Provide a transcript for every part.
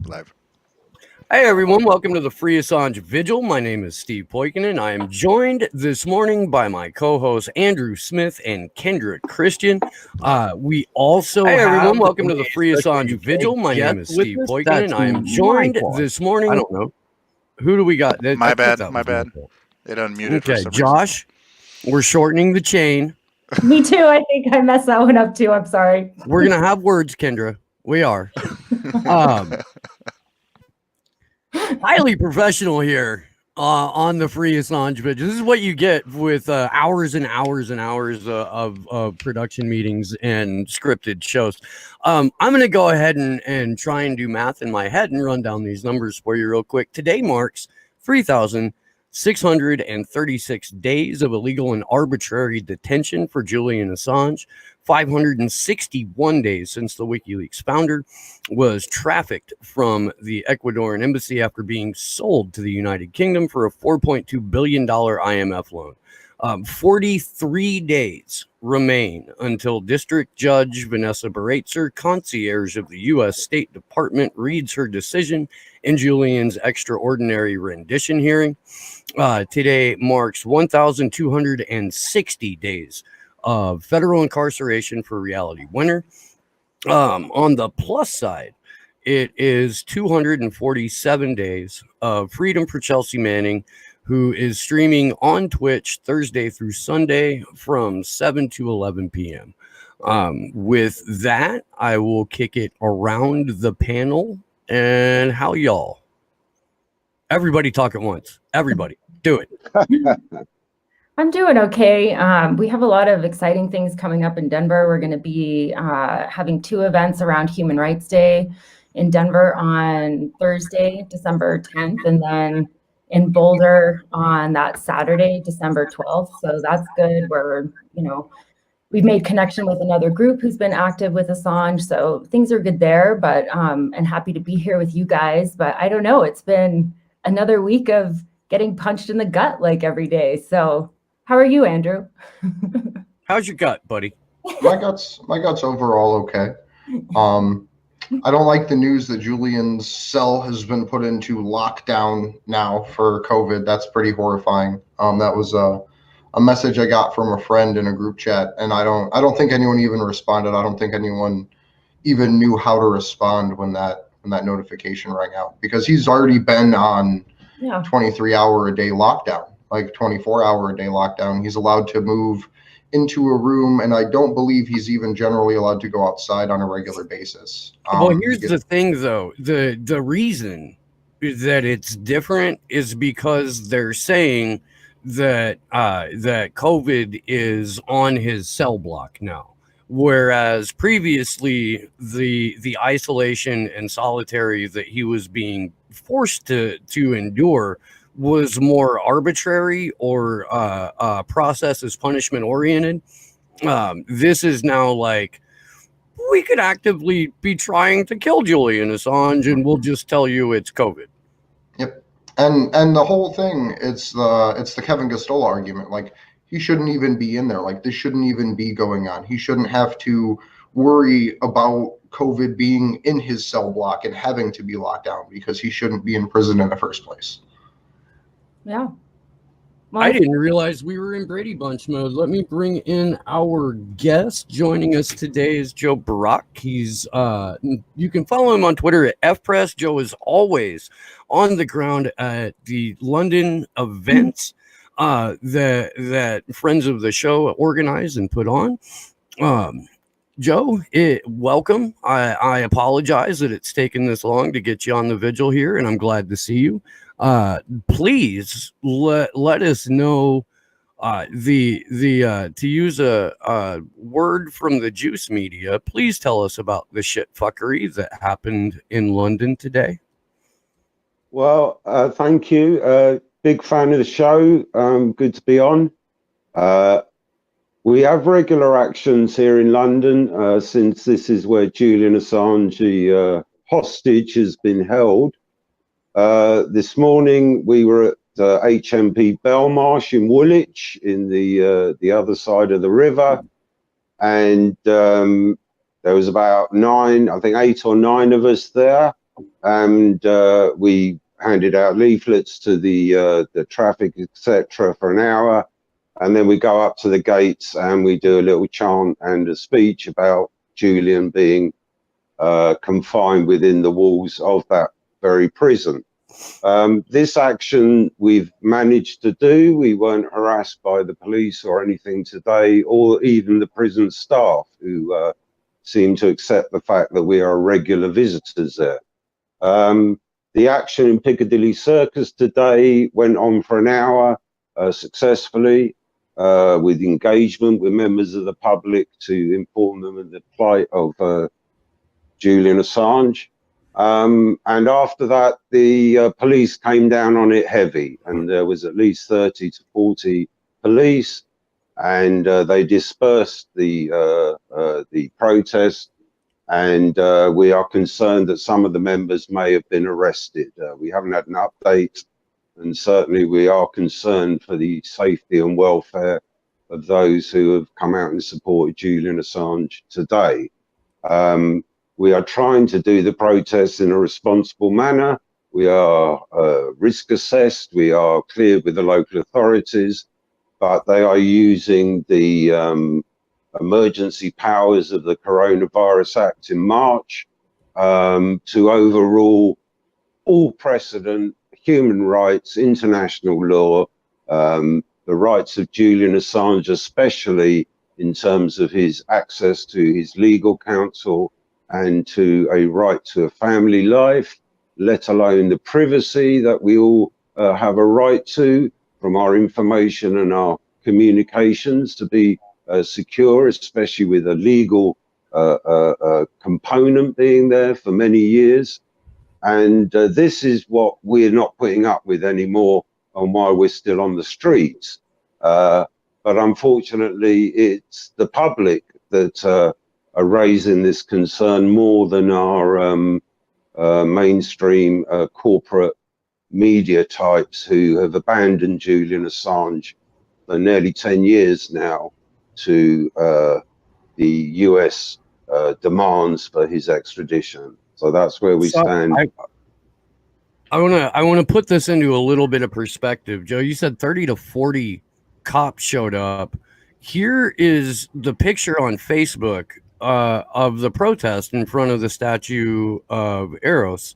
Live. Hey everyone, welcome to the Free Assange Vigil. My name is Steve Poikinen. I am joined this morning by my co-hosts Andrew Smith and Kendra Christian. We also Hey everyone, welcome to the Free Assange Vigil. My name is Steve Poikinen. I am joined this morning. I don't know. Who do we got? My bad. It unmuted for some Josh, we're shortening the chain. Me too. I think I messed that one up too. I'm sorry. We're going to have words, Kendra. We are. Highly professional here on the Free Assange Vigil. This is what you get with hours and hours and hours of production meetings and scripted shows. I'm going to go ahead and try and do math in my head and run down these numbers for you real quick. Today marks 3,636 days of illegal and arbitrary detention for Julian Assange. 561 days since the WikiLeaks founder was trafficked from the Ecuadorian embassy after being sold to the United Kingdom for a $4.2 billion IMF loan. 43 days remain until District Judge Vanessa Baratzer, concierge of the U.S. State Department, reads her decision in Julian's extraordinary rendition hearing. Today marks 1,260 days of federal incarceration for Reality Winner. On the plus side, it is 247 days of freedom for Chelsea Manning, who is streaming on Twitch Thursday through Sunday from 7 to 11 p.m. With that, I will kick it around the panel. And how y'all? Everybody talk at once. Everybody, do it. I'm doing okay. We have a lot of exciting things coming up in Denver. We're going to be having 2 events around Human Rights Day in Denver on Thursday, December 10th, and then in Boulder on that Saturday, December 12th. So that's good. We've made connection with another group who's been active with Assange. So things are good there, but and happy to be here with you guys. But I don't know, it's been another week of getting punched in the gut like every day. So how are you, Andrew? How's your gut, buddy? My gut's overall okay. I don't like the news that Julian's cell has been put into lockdown now for COVID. That's pretty horrifying. That was a message I got from a friend in a group chat, and I don't think anyone even responded. I don't think anyone even knew how to respond when that notification rang out, because he's already been on 23-hour-a-day lockdown. Like 24-hour-a-day lockdown. He's allowed to move into a room, and I don't believe he's even generally allowed to go outside on a regular basis. Well, here's the thing, though. The reason that it's different is because they're saying that that COVID is on his cell block now, whereas previously the isolation and solitary that he was being forced to endure was more arbitrary or process is punishment oriented. This is now like, we could actively be trying to kill Julian Assange and we'll just tell you it's COVID. Yep. And the whole thing, it's the Kevin Gostola argument. Like, he shouldn't even be in there. Like, this shouldn't even be going on. He shouldn't have to worry about COVID being in his cell block and having to be locked down, because he shouldn't be in prison in the first place. Yeah. Well, I didn't realize we were in Brady Bunch mode. Let me bring in our guest. Joining us today is Joe Brack. He's you can follow him on Twitter at FPress. Joe is always on the ground at the London events that friends of the show organize and put on. Joe, welcome. I apologize that it's taken this long to get you on the vigil here, and I'm glad to see you. Please let us know to use a word from the juice media. Please tell us about the shit fuckery that happened in London today. Well, thank you. Big fan of the show. Good to be on. We have regular actions here in London since this is where Julian Assange, the hostage, has been held. This morning we were at HMP Belmarsh in Woolwich, in the other side of the river, and there was about 8 or 9 of us there. and we handed out leaflets to the traffic, etc., for an hour, and then we go up to the gates and we do a little chant and a speech about Julian being confined within the walls of that very prison. This action we've managed to do. We weren't harassed by the police or anything today, or even the prison staff, who seem to accept the fact that we are regular visitors there. The action in Piccadilly Circus today went on for an hour successfully, with engagement with members of the public to inform them of the plight of Julian Assange. And after that, the police came down on it heavy, and there was at least 30 to 40 police, and they dispersed the protest. And we are concerned that some of the members may have been arrested. We haven't had an update, and certainly we are concerned for the safety and welfare of those who have come out and supported Julian Assange today. We are trying to do the protests in a responsible manner. We are risk assessed. We are cleared with the local authorities, but they are using the emergency powers of the Coronavirus Act in March to overrule all precedent, human rights, international law, the rights of Julian Assange, especially in terms of his access to his legal counsel and to a right to a family life, let alone the privacy that we all have a right to from our information and our communications to be secure, especially with a legal component being there for many years. And this is what we're not putting up with anymore, and why we're still on the streets. But unfortunately, it's the public that are raising this concern more than our mainstream corporate media types, who have abandoned Julian Assange for nearly 10 years now to the US demands for his extradition. So that's where we stand. I want to put this into a little bit of perspective. Joe, you said 30 to 40 cops showed up. Here is the picture on Facebook of the protest in front of the statue of Eros.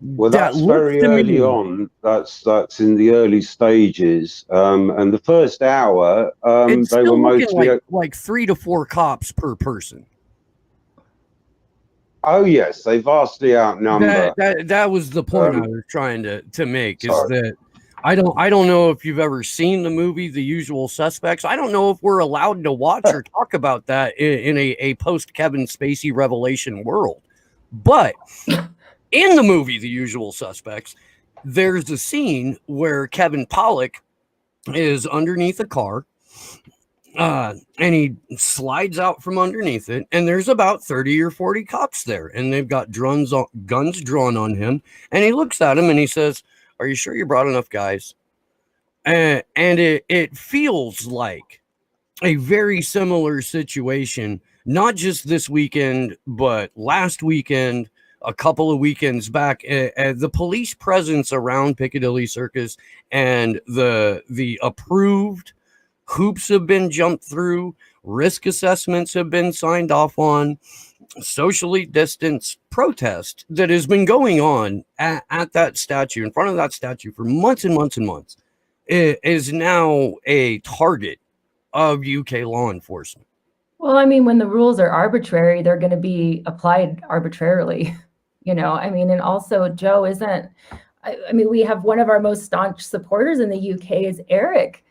Well, that's very early on. That's in the early stages. And the first hour, they were mostly like 3 to 4 cops per person. Oh yes, they vastly outnumber. That was the point I was trying to make. Is that I don't know if you've ever seen the movie The Usual Suspects. I don't know if we're allowed to watch or talk about that in a post Kevin Spacey revelation world. But in the movie The Usual Suspects, there's a scene where Kevin Pollak is underneath a car. And he slides out from underneath it, and there's about 30 or 40 cops there, and they've got guns drawn on him, and he looks at him and he says, "Are you sure you brought enough guys?" And it feels like a very similar situation, not just this weekend, but last weekend, a couple of weekends back. The police presence around Piccadilly Circus and the approved hoops have been jumped through, risk assessments have been signed off on, socially distanced protest that has been going on at that statue, in front of that statue for months and months and months, is now a target of UK law enforcement. Well, I mean, when the rules are arbitrary, they're going to be applied arbitrarily, you know. I mean, and also Joe isn't, I mean, we have one of our most staunch supporters in the UK is Eric,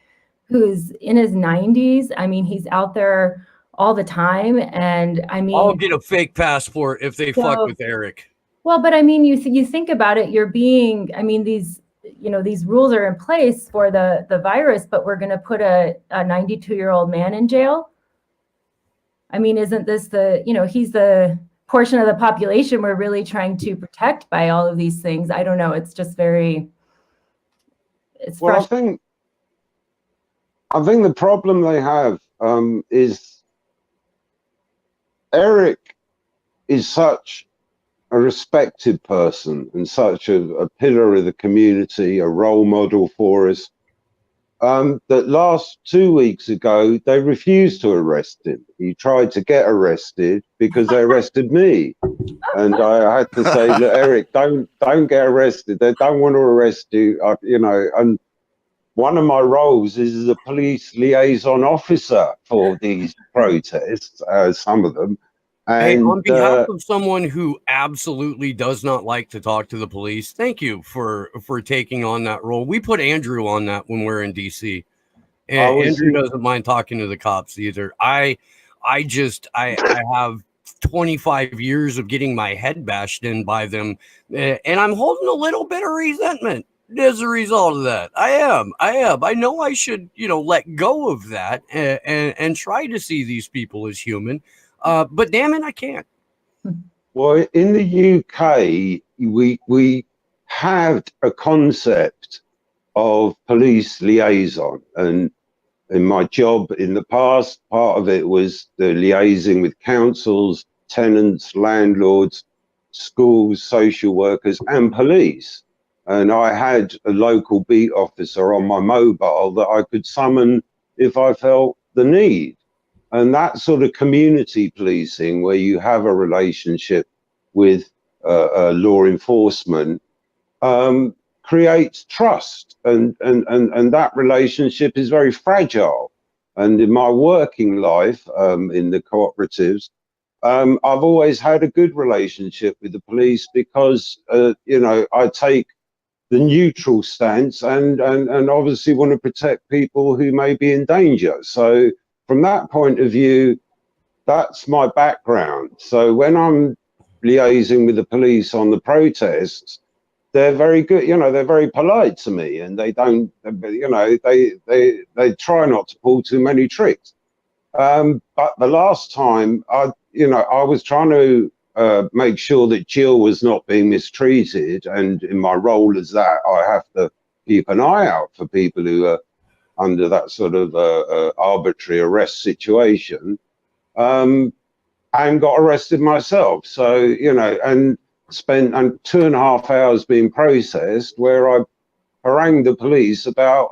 who's in his 90s. I mean, he's out there all the time. And I mean, I'll get a fake passport if they fuck with Eric. Well, but I mean, you think about it, you're being, I mean, these rules are in place for the virus, but we're going to put a 92-year-old man in jail. I mean, isn't this he's the portion of the population we're really trying to protect by all of these things? I don't know. It's just very, it's frustrating. I think the problem they have is Eric is such a respected person and such a pillar of the community, a role model for us, that last 2 weeks ago, they refused to arrest him. He tried to get arrested because they arrested me. And I had to say, look, Eric, don't get arrested. They don't want to arrest you, you know. And one of my roles is as a police liaison officer for these protests, some of them. And hey, on behalf of someone who absolutely does not like to talk to the police, thank you for taking on that role. We put Andrew on that when we're in DC. And Andrew doesn't mind talking to the cops either. I have 25 years of getting my head bashed in by them, and I'm holding a little bit of resentment as a result of that. I am. I know I should, let go of that and try to see these people as human. But damn it, I can't. Well, in the UK, we have a concept of police liaison, and in my job in the past, part of it was the liaising with councils, tenants, landlords, schools, social workers, and police. And I had a local beat officer on my mobile that I could summon if I felt the need. And that sort of community policing, where you have a relationship with law enforcement, creates trust, and that relationship is very fragile. And in my working life, in the cooperatives, I've always had a good relationship with the police because I take the neutral stance and obviously want to protect people who may be in danger. So from that point of view, that's my background. So when I'm liaising with the police on the protests, they're very good, they're very polite to me, and they don't, they try not to pull too many tricks. But the last time I was trying to make sure that Jill was not being mistreated, and in my role as that, I have to keep an eye out for people who are under that sort of arbitrary arrest situation, and got arrested myself. So, and spent 2.5 hours being processed, where I harangued the police about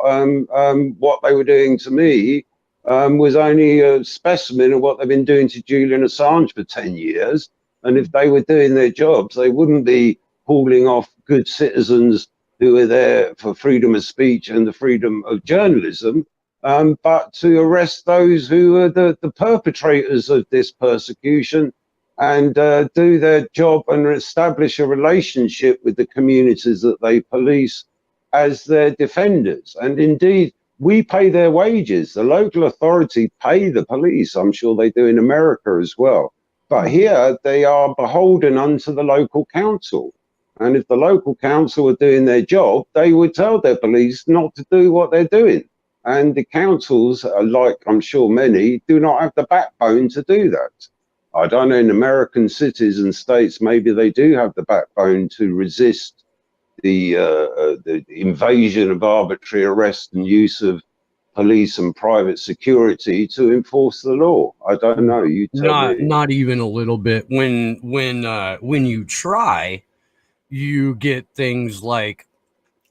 what they were doing to me was only a specimen of what they've been doing to Julian Assange for 10 years. And if they were doing their jobs, they wouldn't be hauling off good citizens who are there for freedom of speech and the freedom of journalism, but to arrest those who are the perpetrators of this persecution and do their job and establish a relationship with the communities that they police as their defenders. And indeed, we pay their wages. The local authority pay the police. I'm sure they do in America as well. But here they are beholden unto the local council. And if the local council are doing their job, they would tell their police not to do what they're doing. And the councils, like I'm sure many, do not have the backbone to do that. I don't know, in American cities and states, maybe they do have the backbone to resist the invasion of arbitrary arrest and use of police and private security to enforce the law. I don't know. You tell me. Not even a little bit. When you try, you get things like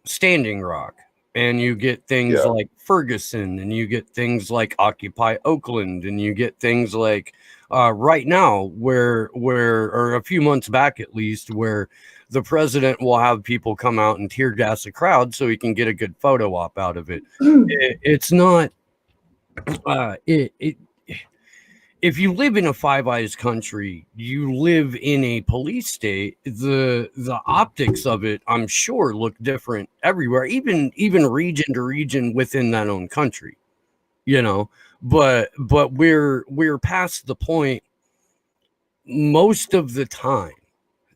Standing Rock, and you get things like Ferguson, and you get things like Occupy Oakland, and you get things like right now, where or a few months back at least, where the president will have people come out and tear gas a crowd so he can get a good photo op out of it. It's not if you live in a Five Eyes country, you live in a police state, the optics of it, I'm sure, look different everywhere, even region to region within that own country, but we're past the point most of the time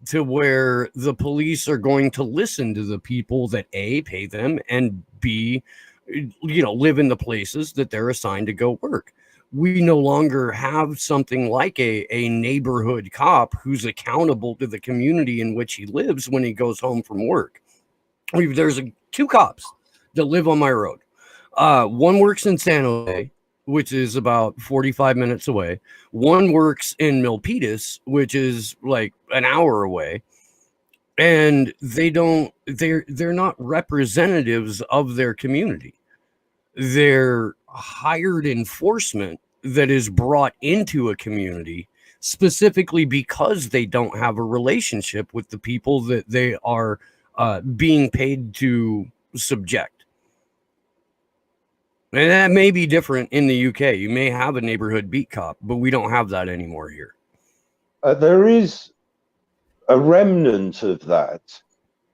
to where the police are going to listen to the people that A, pay them, and B, live in the places that they're assigned to go work. We no longer have something like a neighborhood cop who's accountable to the community in which he lives when he goes home from work. There's 2 cops that live on my road. One works in San Jose, which is about 45 minutes away. One works in Milpitas, which is like an hour away. And they're not representatives of their community. They're hired enforcement that is brought into a community specifically because they don't have a relationship with the people that they are being paid to subject. And that may be different in the UK. You may have a neighborhood beat cop, but we don't have that anymore here. There is a remnant of that,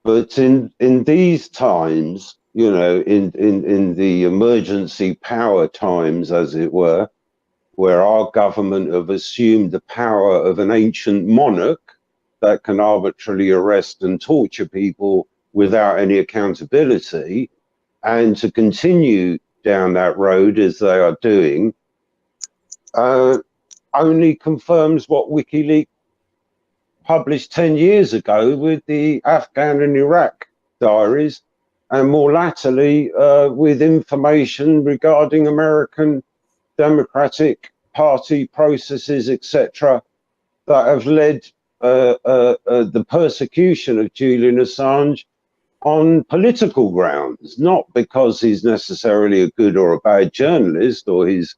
but in these times, you know, in the emergency power times, as it were, where our government have assumed the power of an ancient monarch that can arbitrarily arrest and torture people without any accountability, and to continue down that road as they are doing, only confirms what WikiLeaks published 10 years ago with the Afghan and Iraq diaries, and more latterly with information regarding American Democratic Party processes, etc., that have led the persecution of Julian Assange on political grounds, not because he's necessarily a good or a bad journalist or he's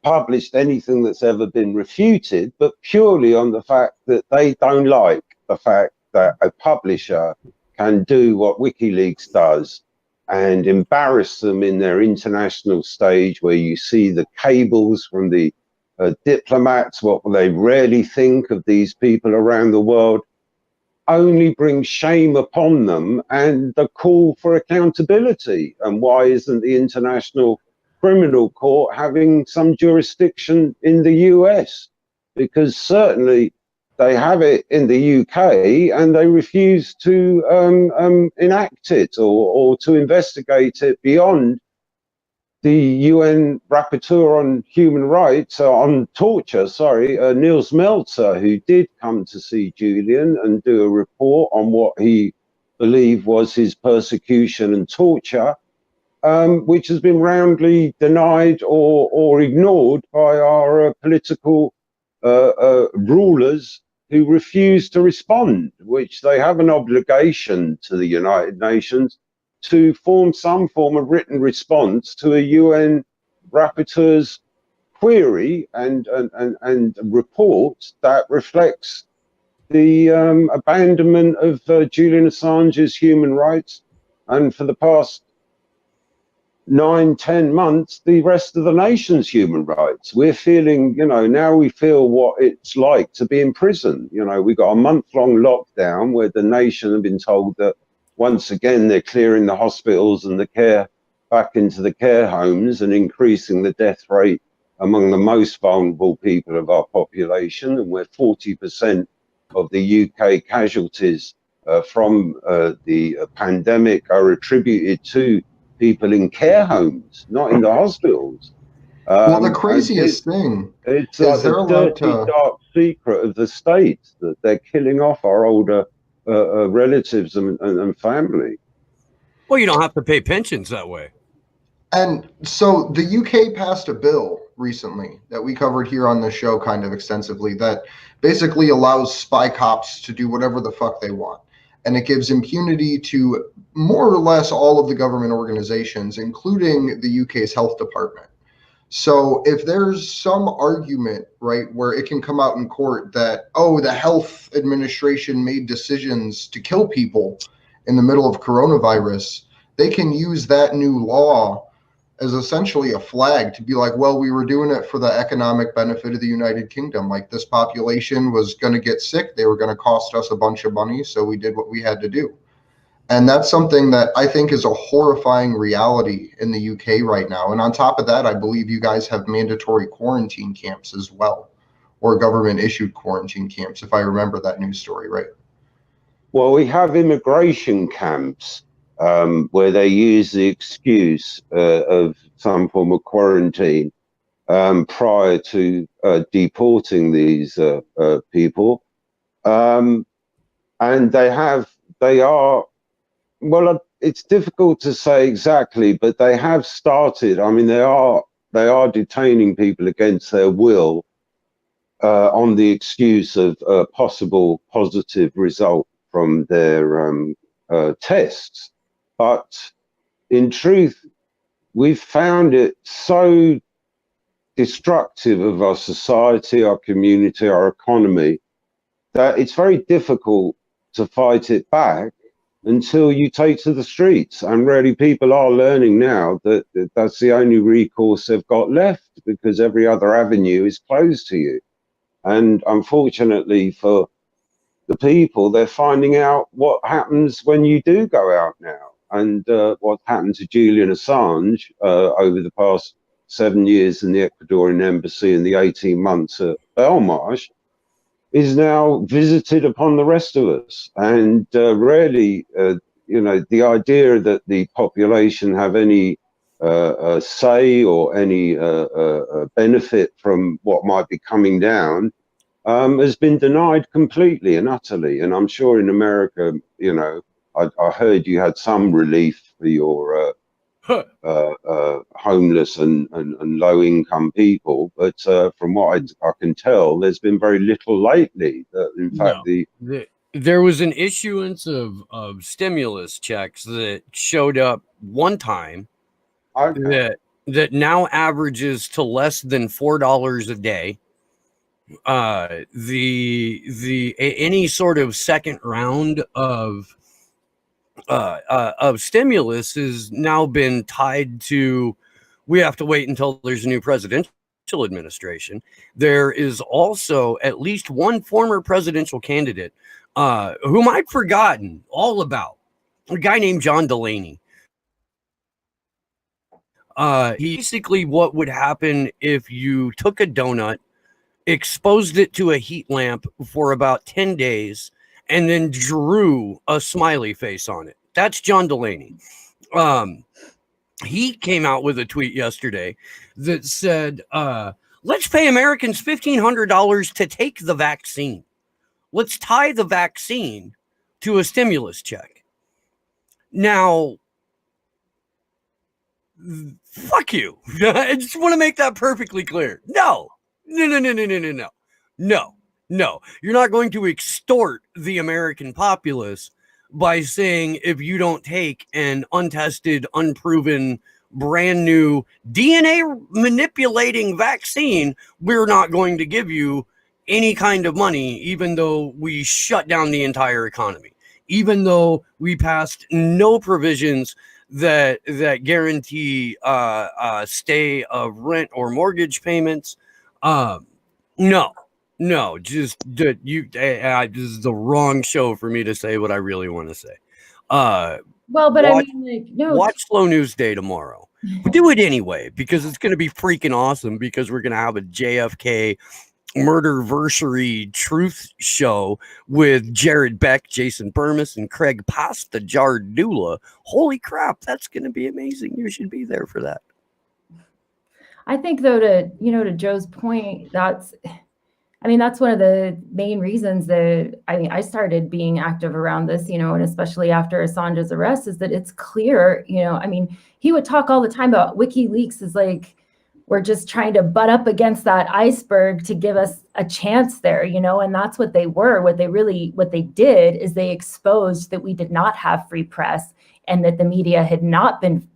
published anything that's ever been refuted, but purely on the fact that they don't like the fact that a publisher can do what WikiLeaks does and embarrass them in their international stage, where you see the cables from the diplomats, what they rarely think of these people around the world, only brings shame upon them and the call for accountability. And why isn't the International Criminal Court having some jurisdiction in the US? Because certainly they have it in the UK and they refuse to enact it or to investigate it beyond the UN Rapporteur on Human Rights, on torture, Niels Meltzer, who did come to see Julian and do a report on what he believed was his persecution and torture, which has been roundly denied or ignored by our political rulers who refuse to respond, which they have an obligation to the United Nations to form some form of written response to a UN rapporteur's query and report that reflects the abandonment of Julian Assange's human rights, and for the past 9-10 months, the rest of the nation's human rights. We're feeling, you know, now we feel what it's like to be in prison. You know, we got a month-long lockdown where the nation have been told that once again they're clearing the hospitals and the care back into the care homes and increasing the death rate among the most vulnerable people of our population, and where 40% of the UK casualties from the pandemic are attributed to people in care homes, not in the hospitals. Well, the craziest thing it's like a dirty, dark secret of the state that they're killing off our older relatives and family. Well, you don't have to pay pensions that way. And so the UK passed a bill recently that we covered here on the show kind of extensively that basically allows spy cops to do whatever the fuck they want. And it gives impunity to more or less all of the government organizations, including the UK's health department. So if there's some argument, right, where it can come out in court that, oh, the health administration made decisions to kill people in the middle of coronavirus, they can use that new law as essentially a flag to be like, well, we were doing it for the economic benefit of the United Kingdom. Like, this population was going to get sick. They were going to cost us a bunch of money. So we did what we had to do. And that's something that I think is a horrifying reality in the UK right now. And on top of that, I believe you guys have mandatory quarantine camps as well, or government issued quarantine camps, if I remember that news story right. Well, we have immigration camps where they use the excuse of some form of quarantine prior to deporting these people. And they are, well, it's difficult to say exactly, but they have started. I mean, they are they are detaining people against their will on the excuse of a possible positive result from their tests. But in truth, we've found it so destructive of our society, our community, our economy, that it's very difficult to fight it back until you take to the streets. And really, people are learning now that that's the only recourse they've got left, because every other avenue is closed to you. And unfortunately for the people, they're finding out what happens when you do go out now. And what happened to Julian Assange over the past 7 years in the Ecuadorian embassy and the 18 months at Belmarsh is now visited upon the rest of us. And really, you know, the idea that the population have any say or any benefit from what might be coming down has been denied completely and utterly. And I'm sure in America, you know, I heard you had some relief for your homeless and low-income people, but from what I can tell, there's been very little lately. In fact, there was an issuance of stimulus checks that showed up one time that now averages to less than $4 a day. Any sort of second round of stimulus has now been tied to, we have to wait until there's a new presidential administration. There is also at least one former presidential candidate whom I'd forgotten all about, a guy named John Delaney. Basically what would happen if you took a donut, exposed it to a heat lamp for about 10 days, and then drew a smiley face on it. That's John Delaney. He came out with a tweet yesterday that said, let's pay Americans $1,500 to take the vaccine. Let's tie the vaccine to a stimulus check. Now, fuck you. I just want to make that perfectly clear. No. No, you're not going to extort the American populace by saying if you don't take an untested, unproven, brand new DNA manipulating vaccine, we're not going to give you any kind of money, even though we shut down the entire economy, even though we passed no provisions that guarantee stay of rent or mortgage payments. No, just this is the wrong show for me to say what I really want to say. Well, but I mean, like, no. Watch Slow News Day tomorrow. Do it anyway, because it's going to be freaking awesome, because we're going to have a JFK murderversary truth show with Jared Beck, Jason Burmis, and Craig Pasta Jardula. Holy crap, that's going to be amazing. You should be there for that. I think, though, to Joe's point, that's one of the main reasons that I started being active around this, and especially after Assange's arrest, is that it's clear, he would talk all the time about WikiLeaks is like, we're just trying to butt up against that iceberg to give us a chance there, and that's what they were. What they did is they exposed that we did not have free press, and that the media had not been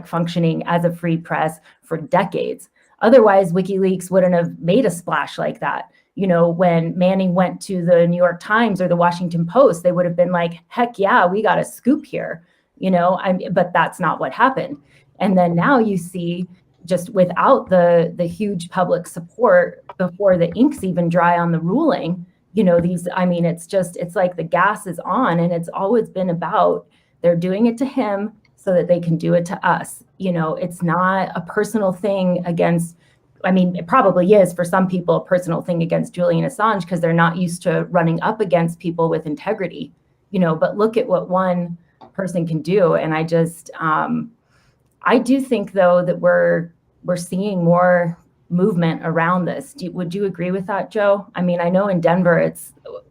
functioning as a free press for decades. Otherwise, WikiLeaks wouldn't have made a splash like that. When Manning went to the New York Times or the Washington Post, they would have been like, heck yeah, we got a scoop here, but that's not what happened. And then now you see, just without the huge public support before the ink's even dry on the ruling, it's like the gas is on, and it's always been about, they're doing it to him so that they can do it to us. It's not a personal thing against, it probably is for some people a personal thing against Julian Assange, because they're not used to running up against people with integrity, but look at what one person can do. And I just, I do think, though, that we're seeing more movement around this. Would you agree with that, Joe? I know in Denver,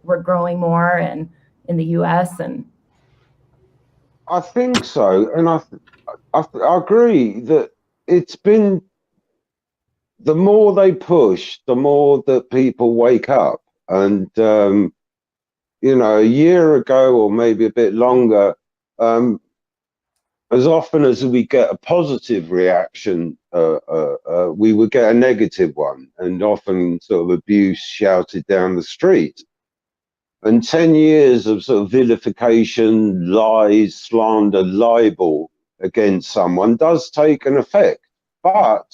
we're growing more, and in the US, and I think so. And I agree that it's been the more they push, the more that people wake up. And, you know, a year ago or maybe a bit longer, as often as we get a positive reaction, we would get a negative one, and often sort of abuse shouted down the street. And 10 years of sort of vilification, lies, slander, libel against someone does take an effect. But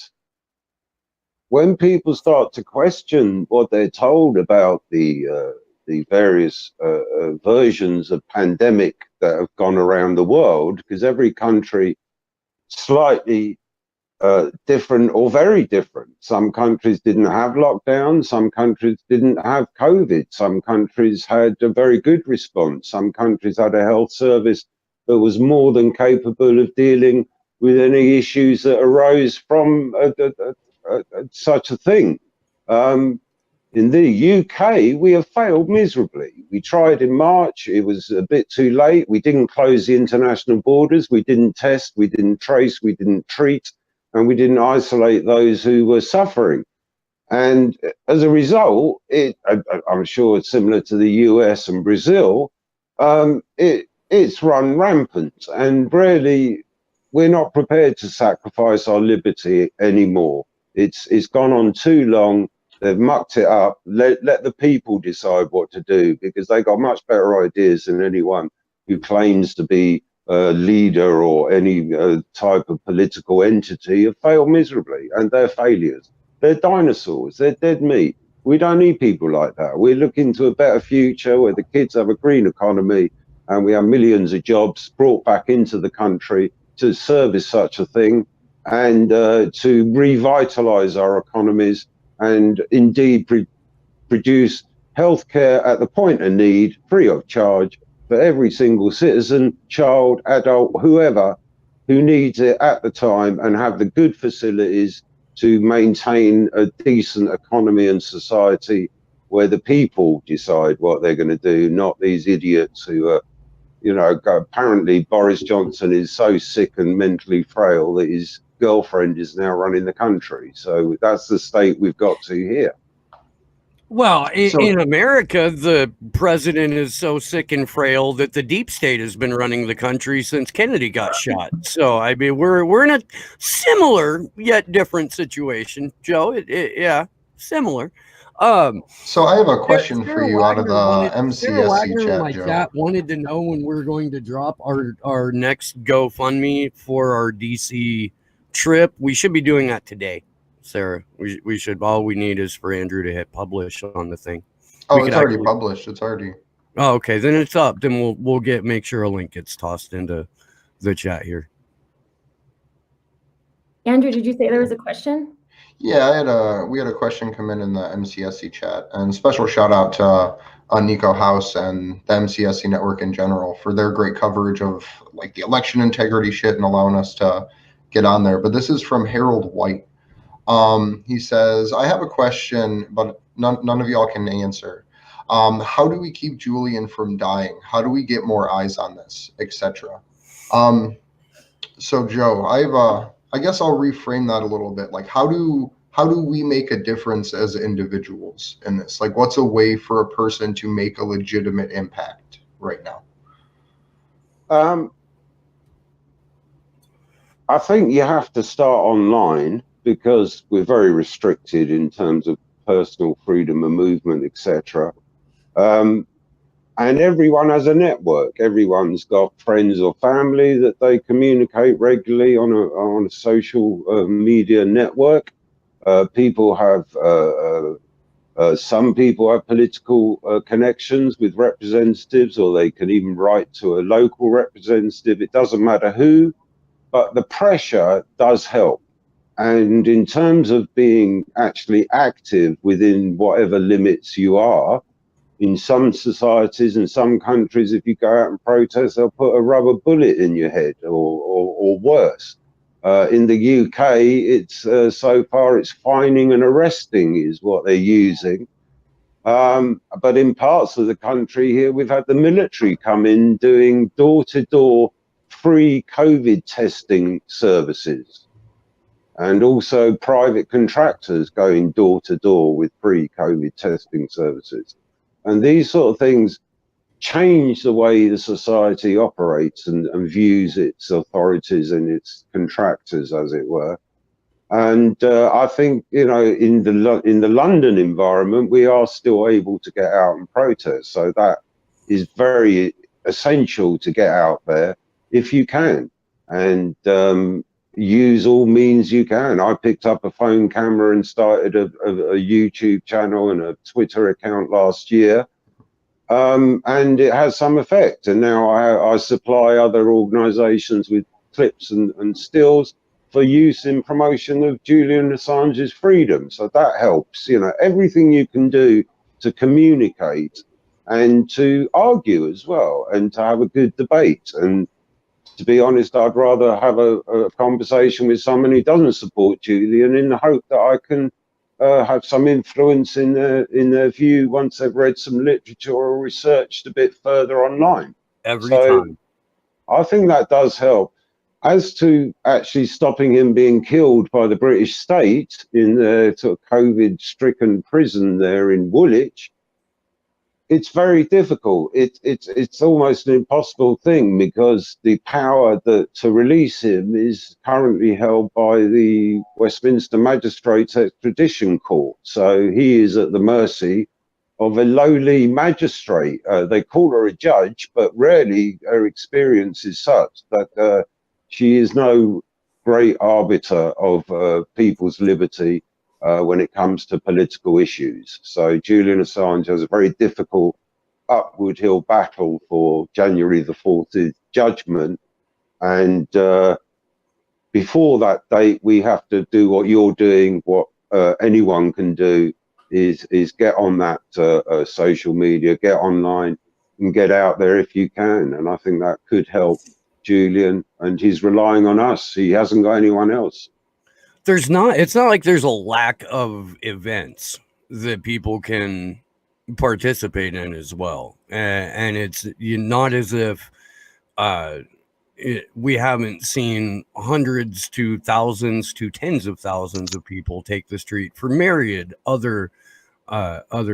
when people start to question what they're told about the various versions of pandemic that have gone around the world, because every country slightly different or very different. Some countries didn't have lockdown, some countries didn't have COVID, some countries had a very good response, some countries had a health service that was more than capable of dealing with any issues that arose from such a thing. In the UK, we have failed miserably. We tried in March, it was a bit too late. We didn't close the international borders, we didn't test, we didn't trace, we didn't treat, and we didn't isolate those who were suffering. And as a result, I'm sure it's similar to the US and Brazil, it's run rampant, and really, we're not prepared to sacrifice our liberty anymore. It's gone on too long. They've mucked it up. Let the people decide what to do, because they got much better ideas than anyone who claims to be a leader or any type of political entity. Have failed miserably, and they're failures. They're dinosaurs. They're dead meat. We don't need people like that. We're looking to a better future where the kids have a green economy and we have millions of jobs brought back into the country to service such a thing, and to revitalize our economies, and indeed produce healthcare at the point of need, free of charge, for every single citizen, child, adult, whoever who needs it at the time, and have the good facilities to maintain a decent economy and society where the people decide what they're going to do, not these idiots who are, you know, apparently Boris Johnson is so sick and mentally frail that his girlfriend is now running the country. So that's the state we've got to here. Well, in America, the president is so sick and frail that the deep state has been running the country since Kennedy got shot. So, I mean, we're in a similar yet different situation, Joe. Yeah, similar. So I have a question for you out of the MCSC chat, Joe. Chat wanted to know when we're going to drop our next GoFundMe for our DC trip. We should be doing that today, Sarah. We should. All we need is for Andrew to hit publish on the thing. Oh, it's already published. It's already. Oh, okay. Then it's up. Then we'll make sure a link gets tossed into the chat here. Andrew, did you say there was a question? Yeah, we had a question come in the MCSC chat, and special shout out to Nico House and the MCSC network in general for their great coverage of like the election integrity shit and allowing us to get on there. But this is from Harold White. He says, I have a question, but none of y'all can answer. How do we keep Julian from dying? How do we get more eyes on this, etc.? So Joe, I guess I'll reframe that a little bit. Like, how do we make a difference as individuals in this? Like, what's a way for a person to make a legitimate impact right now? I think you have to start online, because we're very restricted in terms of personal freedom of movement, etc. And everyone has a network. Everyone's got friends or family that they communicate regularly on a social media network. People have some people have political connections with representatives, or they can even write to a local representative. It doesn't matter who, but the pressure does help. And in terms of being actually active within whatever limits you are, in some societies and some countries, if you go out and protest, they'll put a rubber bullet in your head, or worse. In the UK, it's so far it's fining and arresting is what they're using. But in parts of the country here, we've had the military come in doing door-to-door free COVID testing services. and also private contractors going door to door with free COVID testing services. And these sort of things change the way the society operates and views its authorities and its contractors, as it were. And I think, you know, in the London environment, we are still able to get out and protest. So that is very essential to get out there if you can, and use all means you can. I picked up a phone camera and started a YouTube channel and a Twitter account last year. And it has some effect. And now I supply other organizations with clips and stills for use in promotion of Julian Assange's freedom. So that helps, you know, everything you can do to communicate and to argue as well, and to have a good debate. And to be honest, I'd rather have a conversation with someone who doesn't support Julian, in the hope that I can have some influence in their view once they've read some literature or researched a bit further online. Every time. I think that does help. As to actually stopping him being killed by the British state in the sort of COVID-stricken prison there in Woolwich, it's very difficult. It's almost an impossible thing, because the power to release him is currently held by the Westminster Magistrates Extradition Court. So he is at the mercy of a lowly magistrate. They call her a judge, but rarely her experience is such that she is no great arbiter of people's liberty when it comes to political issues. So Julian Assange has a very difficult upward hill battle for January the 4th judgment. And before that date, we have to do what you're doing, what anyone can do, is get on that social media, get online and get out there if you can. And I think that could help Julian, and he's relying on us. He hasn't got anyone else. It's not like there's a lack of events that people can participate in as well. And it's not as if we haven't seen hundreds to thousands to tens of thousands of people take the street for myriad other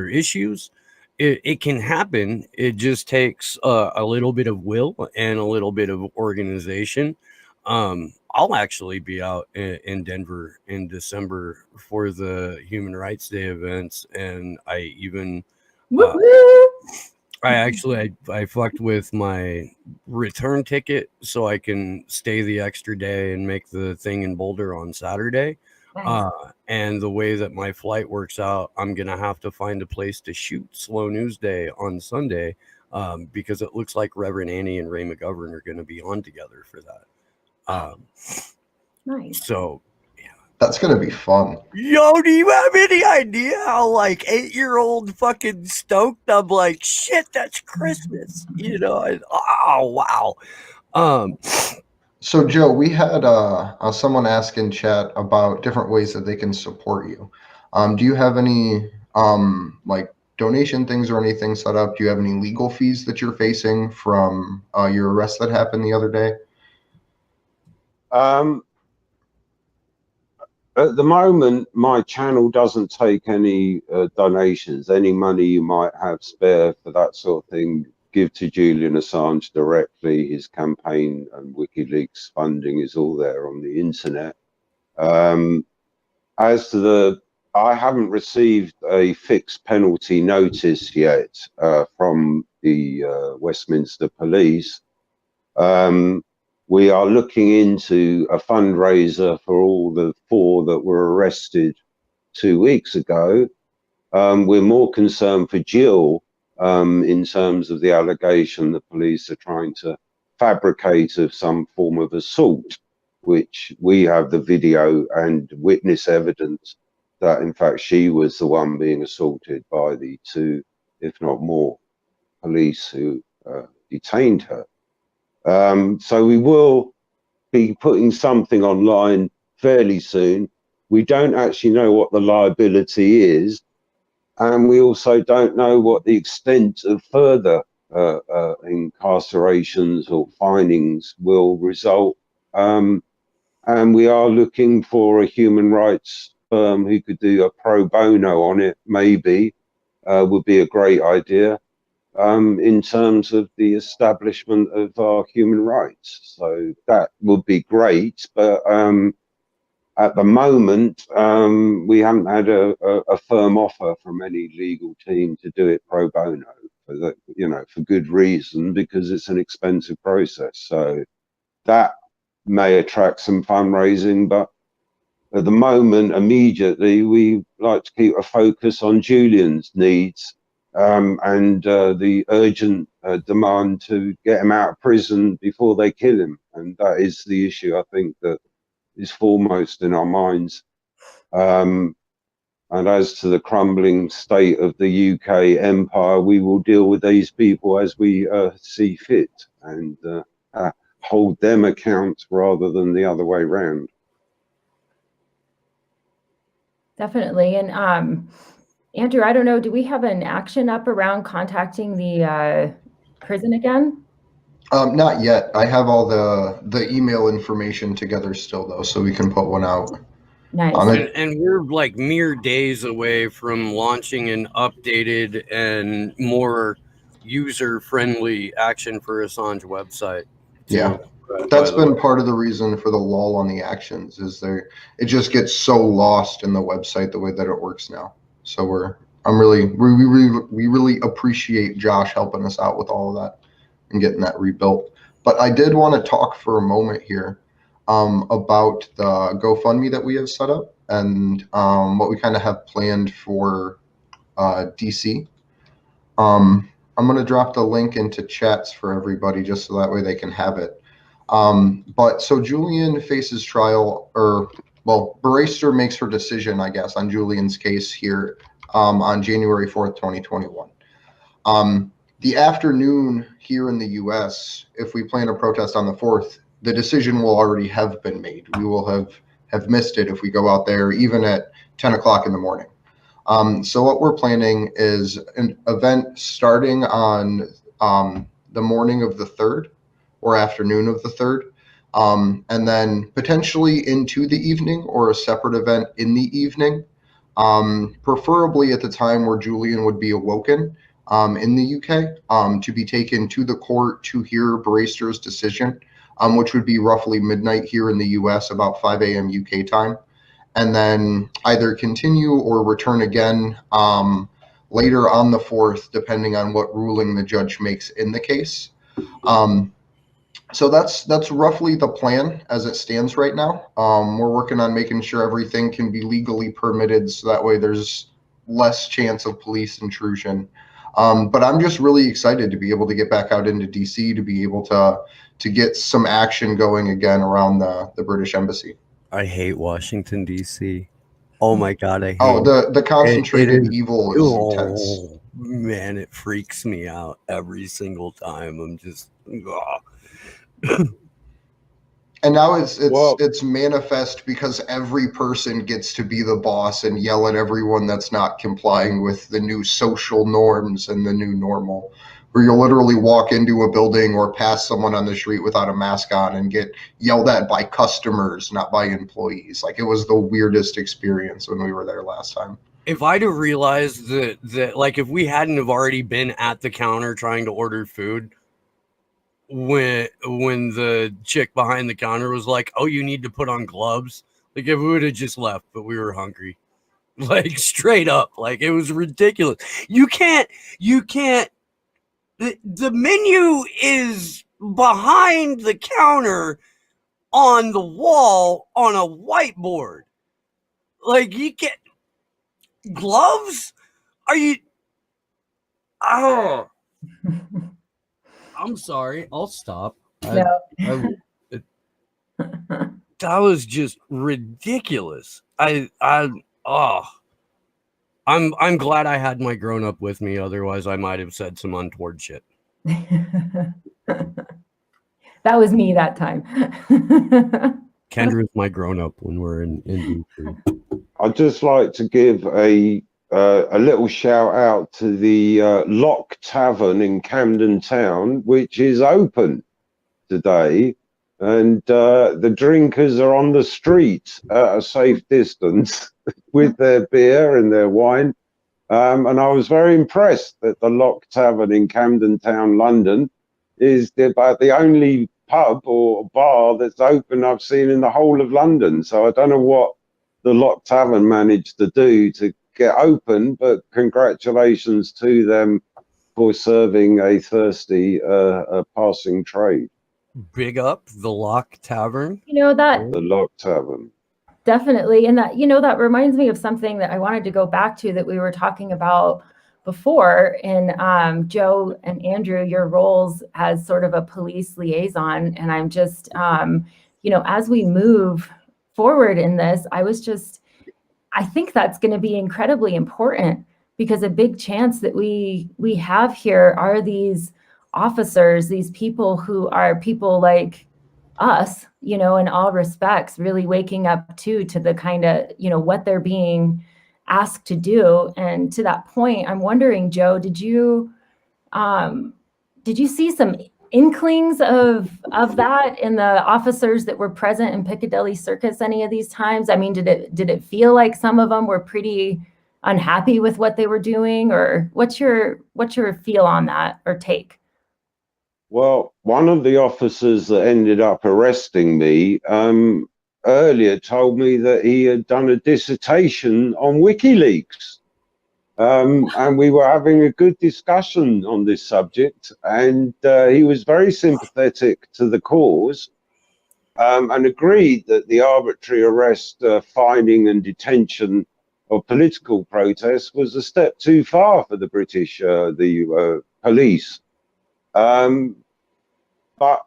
issues. It can happen. It just takes a little bit of will and a little bit of organization. I'll actually be out in Denver in December for the Human Rights Day events, and I even I fucked with my return ticket so I can stay the extra day and make the thing in Boulder on Saturday. Nice. And the way that my flight works out, I'm gonna have to find a place to shoot Slow News Day on Sunday, because it looks like Reverend Annie and Ray McGovern are gonna be on together for that. Nice. So yeah, that's gonna be fun. Yo, do you have any idea how like 8-year-old fucking stoked I'm? Like, shit, that's Christmas, you know? And, oh wow. So Joe, we had someone ask in chat about different ways that they can support you. Do you have any like donation things or anything set up? Do you have any legal fees that you're facing from your arrest that happened the other day? At the moment, my channel doesn't take any donations. Any money you might have spare for that sort of thing, give to Julian Assange directly. His campaign and WikiLeaks funding is all there on the internet. As to I haven't received a fixed penalty notice yet from the Westminster Police. We are looking into a fundraiser for all the 4 that were arrested 2 weeks ago. We're more concerned for Jill in terms of the allegation the police are trying to fabricate of some form of assault, which we have the video and witness evidence that in fact she was the one being assaulted by the 2, if not more, police who detained her. So we will be putting something online fairly soon. We don't actually know what the liability is, and we also don't know what the extent of further incarcerations or finings will result and we are looking for a human rights firm who could do a pro bono on it, maybe, would be a great idea, in terms of the establishment of our human rights. So that would be great, but at the moment, we haven't had a firm offer from any legal team to do it pro bono, for the, you know, for good reason, because it's an expensive process. So that may attract some fundraising, but at the moment, immediately, we like to keep a focus on Julian's needs, and the urgent demand to get him out of prison before they kill him. And that is the issue, I think, that is foremost in our minds. And as to the crumbling state of the UK empire, we will deal with these people as we see fit, and hold them account rather than the other way round. Definitely. And Andrew, I don't know, do we have an action up around contacting the prison again? Not yet. I have all the email information together still, though, so we can put one out. Nice. And we're like mere days away from launching an updated and more user-friendly Action for Assange website. Yeah, that's been part of the reason for the lull on the actions, is it just gets so lost in the website the way that it works now. So we really appreciate Josh helping us out with all of that and getting that rebuilt. But I did want to talk for a moment here about the GoFundMe that we have set up, and what we kind of have planned for DC. I'm going to drop the link into chats for everybody just so that way they can have it. But so Julian faces trial, or well, Bracer makes her decision, I guess, on Julian's case here on January 4th, 2021. The afternoon here in the US, if we plan a protest on the 4th, the decision will already have been made. We will have missed it if we go out there even at 10 o'clock in the morning. So what we're planning is an event starting on the morning of the 3rd or afternoon of the 3rd, and then potentially into the evening, or a separate event in the evening, preferably at the time where Julian would be awoken in the UK, to be taken to the court to hear Bracer's decision, which would be roughly midnight here in the US, about 5 a.m. UK time. And then either continue or return again later on the 4th, depending on what ruling the judge makes in the case. So that's roughly the plan as it stands right now. We're working on making sure everything can be legally permitted, so that way there's less chance of police intrusion. But I'm just really excited to be able to get back out into DC, to be able to get some action going again around the British Embassy. I hate Washington, D.C. Oh my God, I hate the concentrated evil is intense. Man, it freaks me out every single time. I'm just, And now it's manifest because every person gets to be the boss and yell at everyone that's not complying with the new social norms and the new normal, where you'll literally walk into a building or pass someone on the street without a mask on and get yelled at by customers, not by employees. Like, it was the weirdest experience when we were there last time. If I'd have realized that like, if we hadn't have already been at the counter trying to order food, when the chick behind the counter was like, "Oh, you need to put on gloves," like, if we would have just left, but we were hungry, like, straight up, like, it was ridiculous. You can't. The menu is behind the counter on the wall on a whiteboard. Like, you get gloves? Are you? Oh. I'm sorry. I'll stop. No. That was just ridiculous. I'm glad I had my grown up with me. Otherwise, I might have said some untoward shit. That was me that time. Kendra's my grown up when we're in DC. I'd just like to give a little shout out to the Loch Tavern in Camden Town, which is open today. and the drinkers are on the street at a safe distance with their beer and their wine. And I was very impressed that the Loch Tavern in Camden Town, London, is about the only pub or bar that's open I've seen in the whole of London. So I don't know what the Loch Tavern managed to do to get open, but congratulations to them for serving a thirsty passing trade. Big up the Loch Tavern. You know, that The Loch Tavern. definitely. And that, you know, that reminds me of something that I wanted to go back to that we were talking about before. And Joe and Andrew, your roles as sort of a police liaison. And I'm just, you know, as we move forward in this, I think that's going to be incredibly important, because a big chance that we have here are these officers, these people who are people like us, you know, in all respects, really waking up to the kind of, you know, what they're being asked to do. And to that point, I'm wondering, Joe, did you see some inklings of that in the officers that were present in Piccadilly Circus any of these times? I mean, did it feel like some of them were pretty unhappy with what they were doing, or what's your feel on that, or take? Well, one of the officers that ended up arresting me earlier told me that he had done a dissertation on WikiLeaks. And we were having a good discussion on this subject, and he was very sympathetic to the cause, and agreed that the arbitrary arrest, fining and detention of political protests was a step too far for the British police. But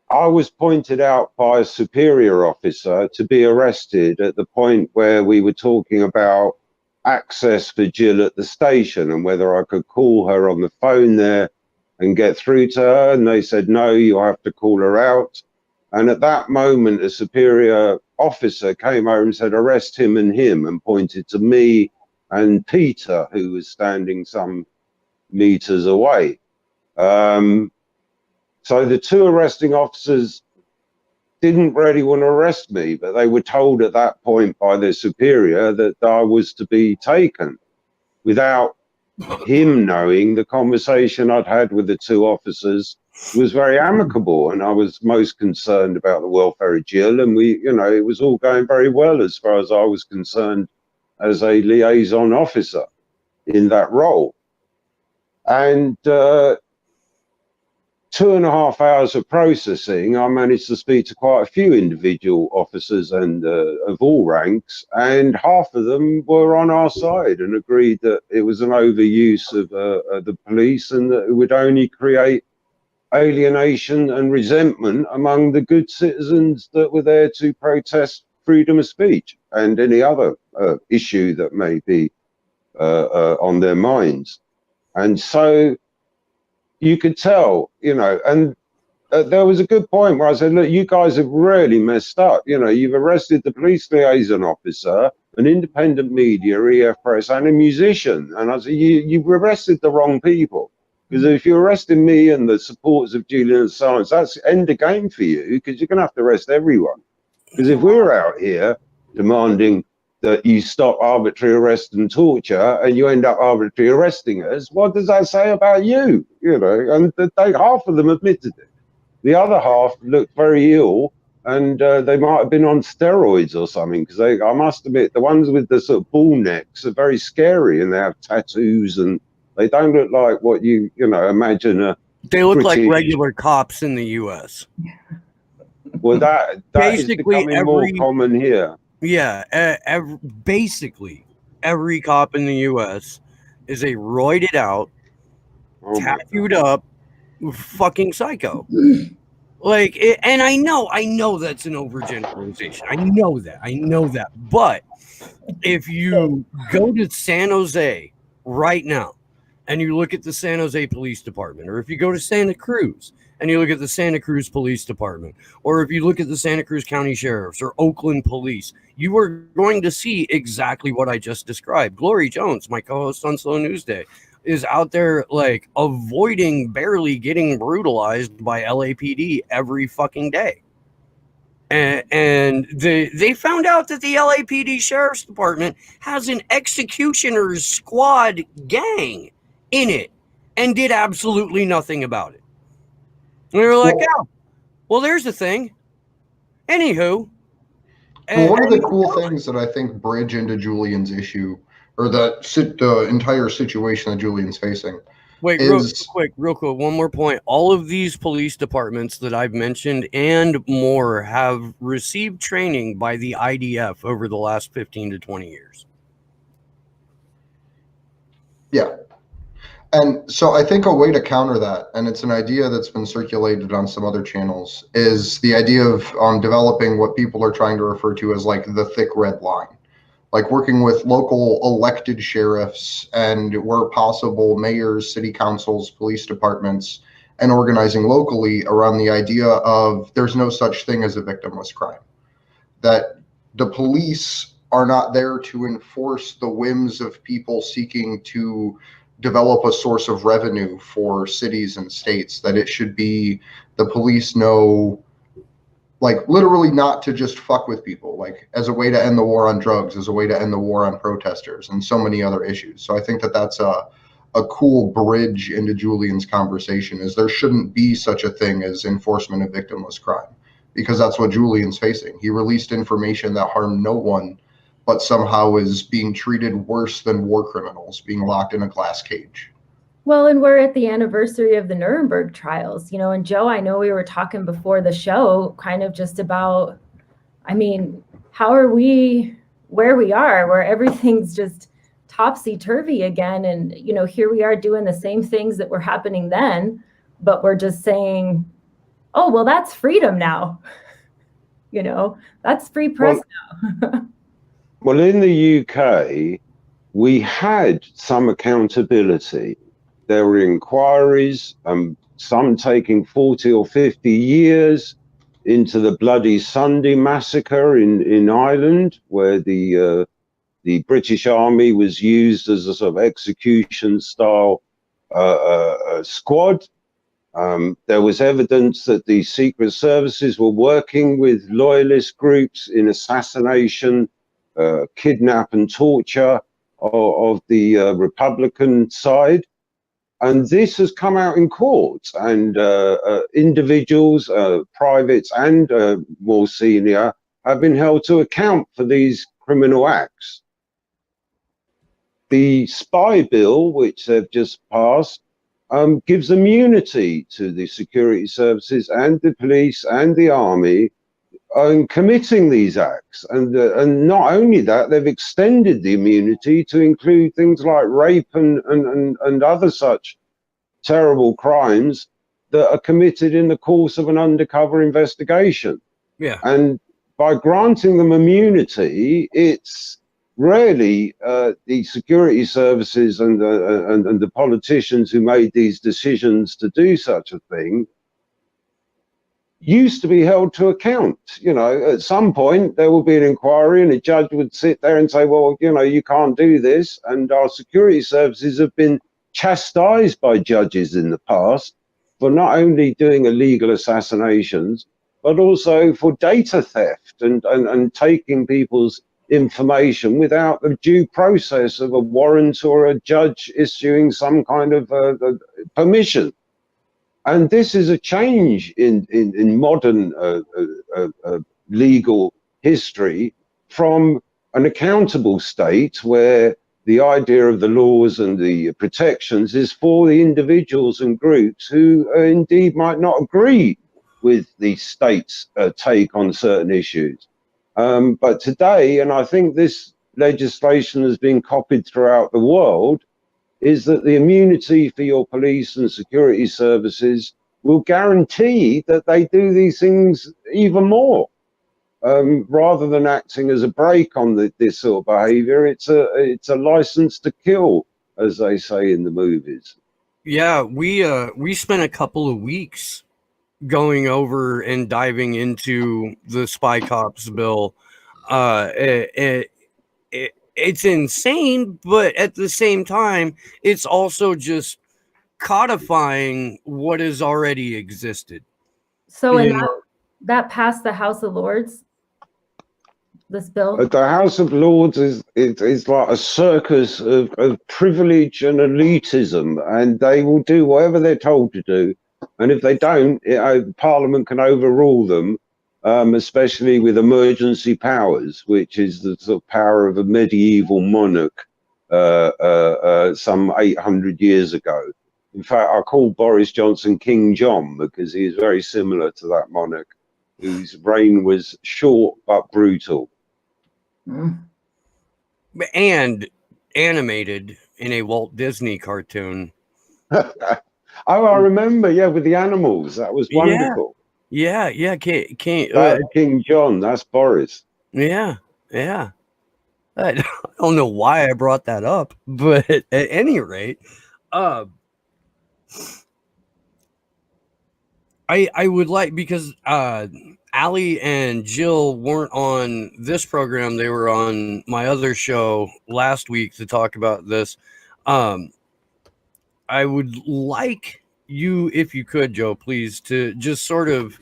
I was pointed out by a superior officer to be arrested at the point where we were talking about access for Jill at the station and whether I could call her on the phone there and get through to her. And they said, no, you have to call her out. And at that moment, a superior officer came over and said, arrest him, and pointed to me and Peter, who was standing some meters away. So the two arresting officers didn't really want to arrest me, but they were told at that point by their superior that I was to be taken. Without him knowing, the conversation I'd had with the two officers was very amicable, and I was most concerned about the welfare of Jill, and we, you know, it was all going very well as far as I was concerned as a liaison officer in that role. And 2.5 hours of processing, I managed to speak to quite a few individual officers and of all ranks, and half of them were on our side and agreed that it was an overuse of the police, and that it would only create alienation and resentment among the good citizens that were there to protest freedom of speech and any other issue that may be on their minds. And so you could tell, you know, and there was a good point where I said, look, you guys have really messed up. You know, you've arrested the police liaison officer, an independent media, EF Press, and a musician. And I said, you've arrested the wrong people. Because if you're arresting me and the supporters of Julian Assange, that's end of game for you, because you're going to have to arrest everyone. Because if we're out here demanding that you stop arbitrary arrest and torture, and you end up arbitrarily arresting us, what does that say about you? You know, and half of them admitted it. The other half looked very ill, and they might have been on steroids or something, because I must admit, the ones with the sort of bull necks are very scary, and they have tattoos, and they don't look like what you know, imagine they look British, like regular cops in the US. Well, that is becoming more common here. Yeah, basically every cop in the U.S. is a roided out, tattooed up, fucking psycho. Like, and I know that's an overgeneralization. I know that. But if you go to San Jose right now and you look at the San Jose Police Department, or if you go to Santa Cruz and you look at the Santa Cruz Police Department, or if you look at the Santa Cruz County Sheriffs or Oakland Police, you are going to see exactly what I just described. Glory Jones, my co-host on Slow News Day, is out there like avoiding barely getting brutalized by LAPD every fucking day. And they found out that the LAPD Sheriff's Department has an executioner's squad gang in it and did absolutely nothing about it. And they were like, oh, well, there's the thing. Anywho. Well, one of the cool things that I think bridge into Julian's issue, or the entire situation that Julian's facing. Wait, real quick. One more point. All of these police departments that I've mentioned and more have received training by the IDF over the last 15 to 20 years. Yeah. And so I think a way to counter that, and it's an idea that's been circulated on some other channels, is the idea of developing what people are trying to refer to as like the thick red line. Like working with local elected sheriffs and where possible mayors, city councils, police departments, and organizing locally around the idea of there's no such thing as a victimless crime. That the police are not there to enforce the whims of people seeking to develop a source of revenue for cities and states, that it should be the police know, like literally not to just fuck with people, like as a way to end the war on drugs, as a way to end the war on protesters and so many other issues. So I think that that's a cool bridge into Julian's conversation, is there shouldn't be such a thing as enforcement of victimless crime, because that's what Julian's facing. He released information that harmed no one, but somehow is being treated worse than war criminals, being locked in a glass cage. Well, and we're at the anniversary of the Nuremberg trials, you know, and Joe, I know we were talking before the show kind of just about, I mean, how are we where we are, where everything's just topsy-turvy again. And, you know, here we are doing the same things that were happening then, but we're just saying, oh, well, that's freedom now. You know, that's free press now. Well, in the UK, we had some accountability. There were inquiries, some taking 40 or 50 years, into the Bloody Sunday massacre in Ireland, where the British Army was used as a sort of execution-style squad. There was evidence that the secret services were working with loyalist groups in assassination, kidnap and torture of the Republican side. And this has come out in court, and individuals, privates and more senior, have been held to account for these criminal acts. The spy bill, which they've just passed, gives immunity to the security services and the police and the army in committing these acts. And not only that, they've extended the immunity to include things like rape and other such terrible crimes that are committed in the course of an undercover investigation. Yeah. And by granting them immunity, it's really the security services and the politicians who made these decisions to do such a thing used to be held to account. You know, at some point there will be an inquiry and a judge would sit there and say, well, you know, you can't do this. And our security services have been chastised by judges in the past for not only doing illegal assassinations, but also for data theft and taking people's information without the due process of a warrant or a judge issuing some kind of permission. And this is a change in modern legal history from an accountable state where the idea of the laws and the protections is for the individuals and groups who indeed might not agree with the state's take on certain issues. But today, and I think this legislation has been copied throughout the world, is that the immunity for your police and security services will guarantee that they do these things even more. Rather than acting as a brake on this sort of behavior, it's a license to kill, as they say in the movies. Yeah, we spent a couple of weeks going over and diving into the Spy Cops bill. it's insane, but at the same time, it's also just codifying what has already existed. So and that passed the House of Lords, this bill? The House of Lords is like a circus of privilege and elitism, and they will do whatever they're told to do. And if they don't, Parliament can overrule them, especially with emergency powers, which is the sort of power of a medieval monarch some 800 years ago. In fact, I call Boris Johnson King John because he is very similar to that monarch, whose reign was short but brutal. And animated in a Walt Disney cartoon. Oh, I remember, yeah, with the animals. That was wonderful. Yeah. King John, that's Boris. Yeah. I don't know why I brought that up, but at any rate, I would like, because Allie and Jill weren't on this program. They were on my other show last week to talk about this. I would like you, if you could, Joe, please, to just sort of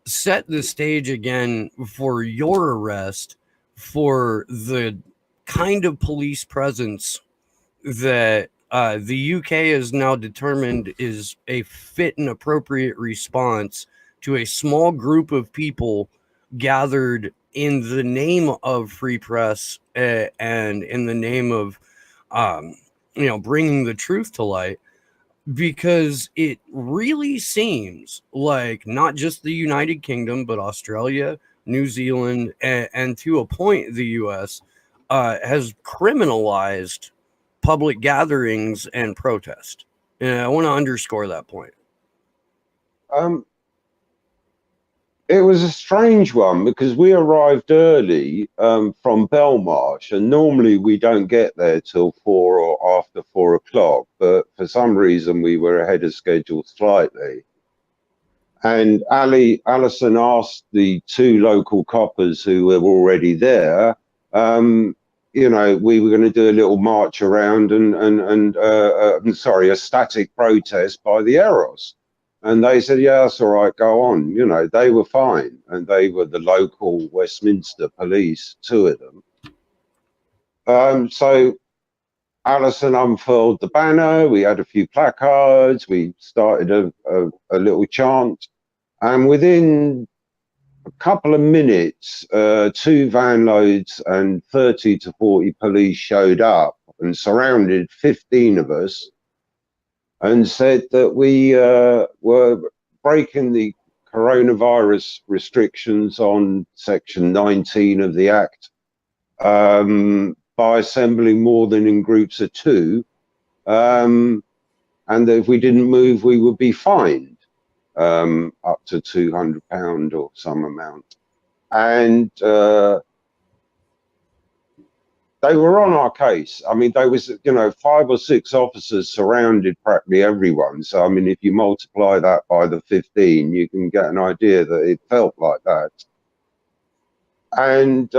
set the stage again for your arrest for the kind of police presence that the UK has now determined is a fit and appropriate response to a small group of people gathered in the name of free press and in the name of, bringing the truth to light. Because it really seems like not just the United Kingdom, but Australia, New Zealand, and to a point, the US has criminalized public gatherings and protest. And I want to underscore that point. It was a strange one because we arrived early from Belmarsh, and normally we don't get there till 4 or after 4 o'clock, but for some reason we were ahead of schedule slightly. And Alison asked the 2 local coppers who were already there, we were going to do a little march around and a static protest by the Eros. And they said, yeah, that's all right, go on. They were fine. And they were the local Westminster police, 2 of them. So Alison unfurled the banner. We had a few placards. We started a little chant. And within a couple of minutes, 2 van loads and 30 to 40 police showed up and surrounded 15 of us and said that we were breaking the coronavirus restrictions on Section 19 of the Act by assembling more than in groups of 2, and that if we didn't move, we would be fined up to £200 or some amount. And they were on our case. I mean, there was, 5 or 6 officers surrounded practically everyone. So, I mean, if you multiply that by the 15, you can get an idea that it felt like that. And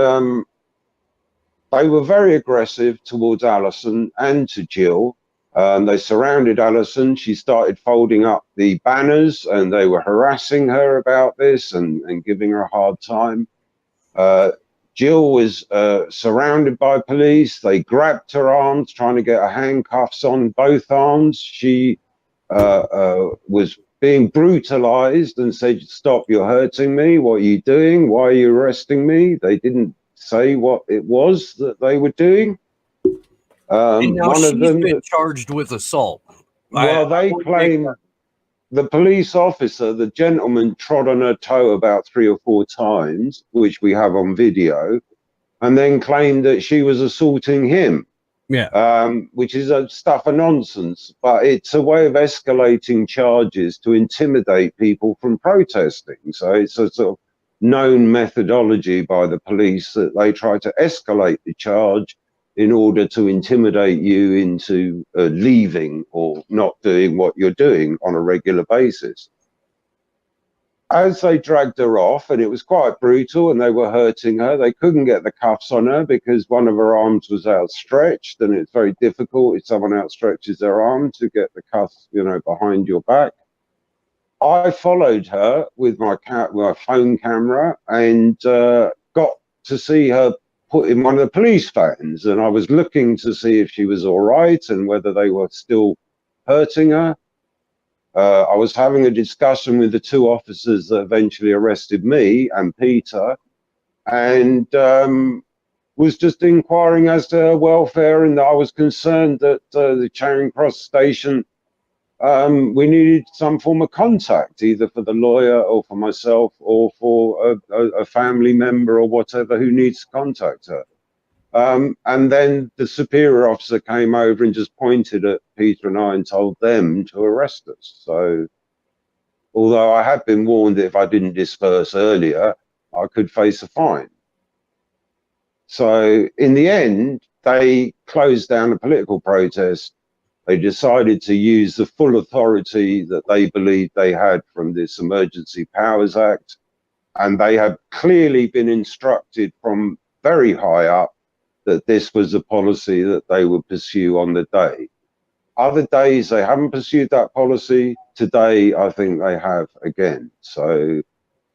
they were very aggressive towards Alison and to Jill. They surrounded Alison. She started folding up the banners, and they were harassing her about this and giving her a hard time. Jill was surrounded by police. They grabbed her arms, trying to get her handcuffs on both arms. She was being brutalized and said, stop, you're hurting me. What are you doing? Why are you arresting me? They didn't say what it was that they were doing. And now one she's of them been charged with assault. Well, they claim the police officer, the gentleman, trod on her toe about 3 or 4 times, which we have on video, and then claimed that she was assaulting him. Yeah. Which is a stuff of nonsense, but it's a way of escalating charges to intimidate people from protesting. So it's a sort of known methodology by the police that they try to escalate the charge in order to intimidate you into leaving or not doing what you're doing on a regular basis. as they dragged her off, and it was quite brutal, and they were hurting her, they couldn't get the cuffs on her because one of her arms was outstretched, and it's very difficult if someone outstretches their arm to get the cuffs, you know, behind your back. I followed her with my phone camera and got to see her put in one of the police vans, and I was looking to see if she was all right and whether they were still hurting her. I was having a discussion with the two officers that eventually arrested me and Peter, and was just inquiring as to her welfare, and I was concerned that the Charing Cross station, we needed some form of contact, either for the lawyer or for myself or for a family member or whatever who needs to contact her. And then the superior officer came over and just pointed at Peter and I and told them to arrest us. So, although I had been warned that if I didn't disperse earlier, I could face a fine. So, in the end, they closed down a political protest. They decided to use the full authority that they believed they had from this Emergency Powers Act. And they have clearly been instructed from very high up that this was a policy that they would pursue on the day. Other days, they haven't pursued that policy. Today, I think they have again. So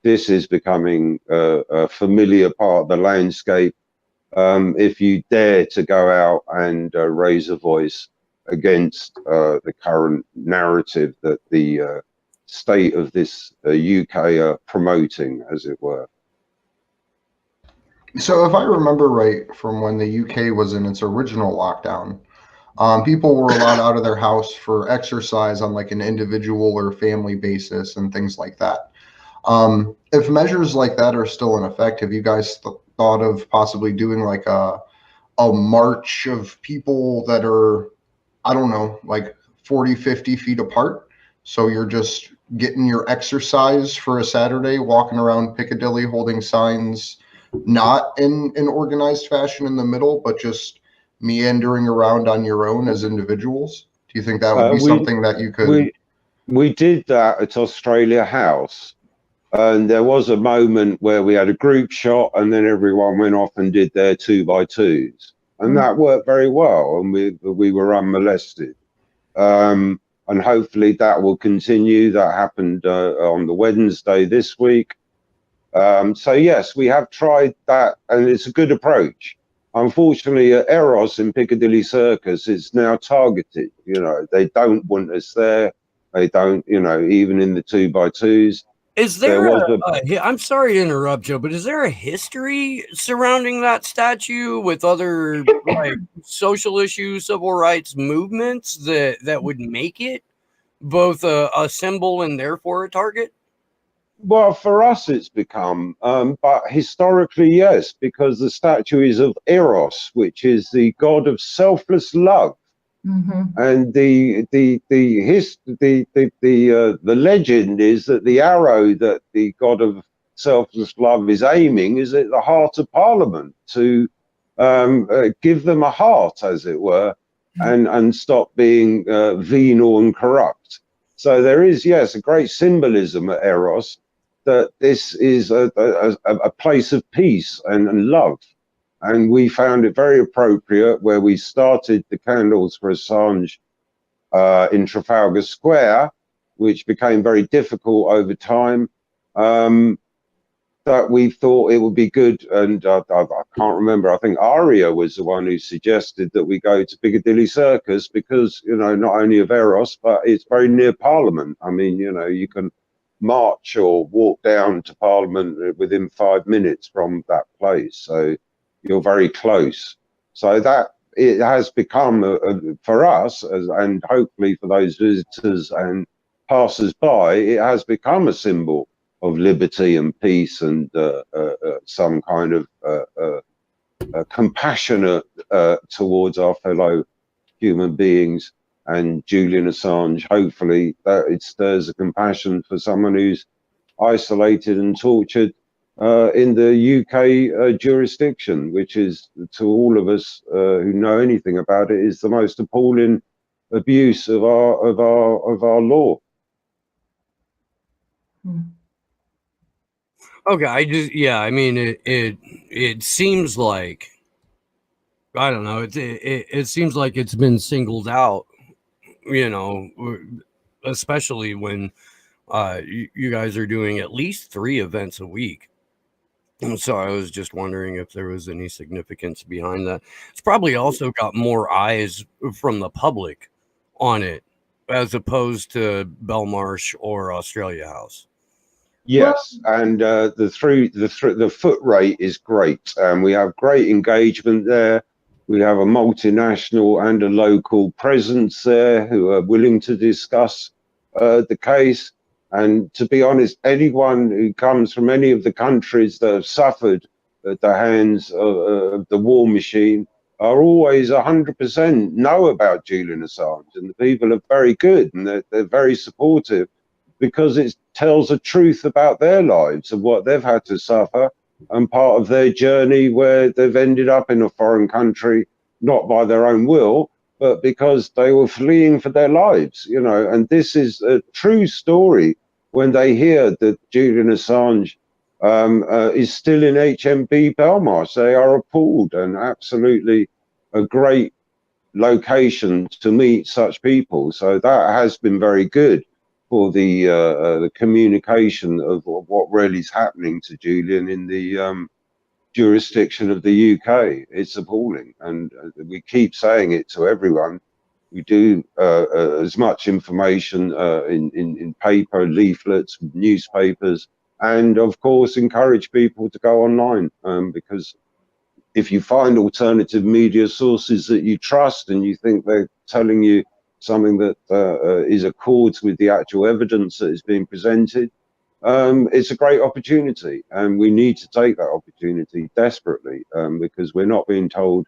this is becoming a familiar part of the landscape. If you dare to go out and raise a voice against the current narrative that the state of this UK are promoting, as it were. So if I remember right from when the UK was in its original lockdown, people were allowed out of their house for exercise on like an individual or family basis and things like that. If measures like that are still in effect, have you guys thought of possibly doing like a march of people that are, I don't know, like 40, 50 feet apart? So you're just getting your exercise for a Saturday, walking around Piccadilly holding signs, not in an organized fashion in the middle, but just meandering around on your own as individuals? Do you think that would be something that you could? We did that at Australia House, and there was a moment where we had a group shot, and then everyone went off and did their 2x2s, and that worked very well, and we were unmolested. And hopefully that will continue. That happened on the Wednesday this week. So yes, we have tried that, and it's a good approach. Unfortunately, at Eros in Piccadilly Circus, it's now targeted. You know, they don't want us there. They don't, you know, even in the 2x2s. Is there I'm sorry to interrupt, Joe, but is there a history surrounding that statue with other like social issues, civil rights movements that would make it both a symbol and therefore a target? Well, for us, it's become, but historically, yes, because the statue is of Eros, which is the god of selfless love, and the legend is that the arrow that the god of selfless love is aiming is at the heart of Parliament to give them a heart, as it were, and stop being venal and corrupt. So there is, yes, a great symbolism at Eros, that this is a place of peace and love. And we found it very appropriate where we started the candles for Assange in Trafalgar Square, which became very difficult over time, that we thought it would be good. And I can't remember, I think Aria was the one who suggested that we go to Piccadilly Circus because, you know, not only of Eros, but it's very near Parliament. I mean, you know, you can march or walk down to Parliament within 5 minutes from that place, so you're very close. So that it has become for us, and hopefully for those visitors and passers-by, it has become a symbol of liberty and peace and some kind of compassionate towards our fellow human beings. And Julian Assange, hopefully it stirs a compassion for someone who's isolated and tortured in the UK jurisdiction, which is, to all of us who know anything about it, is the most appalling abuse of our law. Okay, I mean, it seems like, I don't know, it seems like it's been singled out, you know, especially when you guys are doing at least 3 events a week. And so I was just wondering if there was any significance behind that. It's probably also got more eyes from the public on it as opposed to Belmarsh or Australia House. Yes, and the foot rate is great, and we have great engagement there. We have a multinational and a local presence there who are willing to discuss the case. And to be honest, anyone who comes from any of the countries that have suffered at the hands of the war machine are always 100% know about Julian Assange, and the people are very good and they're very supportive, because it tells the truth about their lives and what they've had to suffer, and part of their journey where they've ended up in a foreign country, not by their own will, but because they were fleeing for their lives, you know. And this is a true story. When they hear that Julian Assange is still in HMP Belmarsh, they are appalled, and absolutely a great location to meet such people. So that has been very good for the communication of what really is happening to Julian in the jurisdiction of the UK. It's appalling, and we keep saying it to everyone. We do as much information in paper, leaflets, newspapers, and of course encourage people to go online, because if you find alternative media sources that you trust and you think they're telling you something that is accords with the actual evidence that is being presented, it's a great opportunity, and we need to take that opportunity desperately, because we're not being told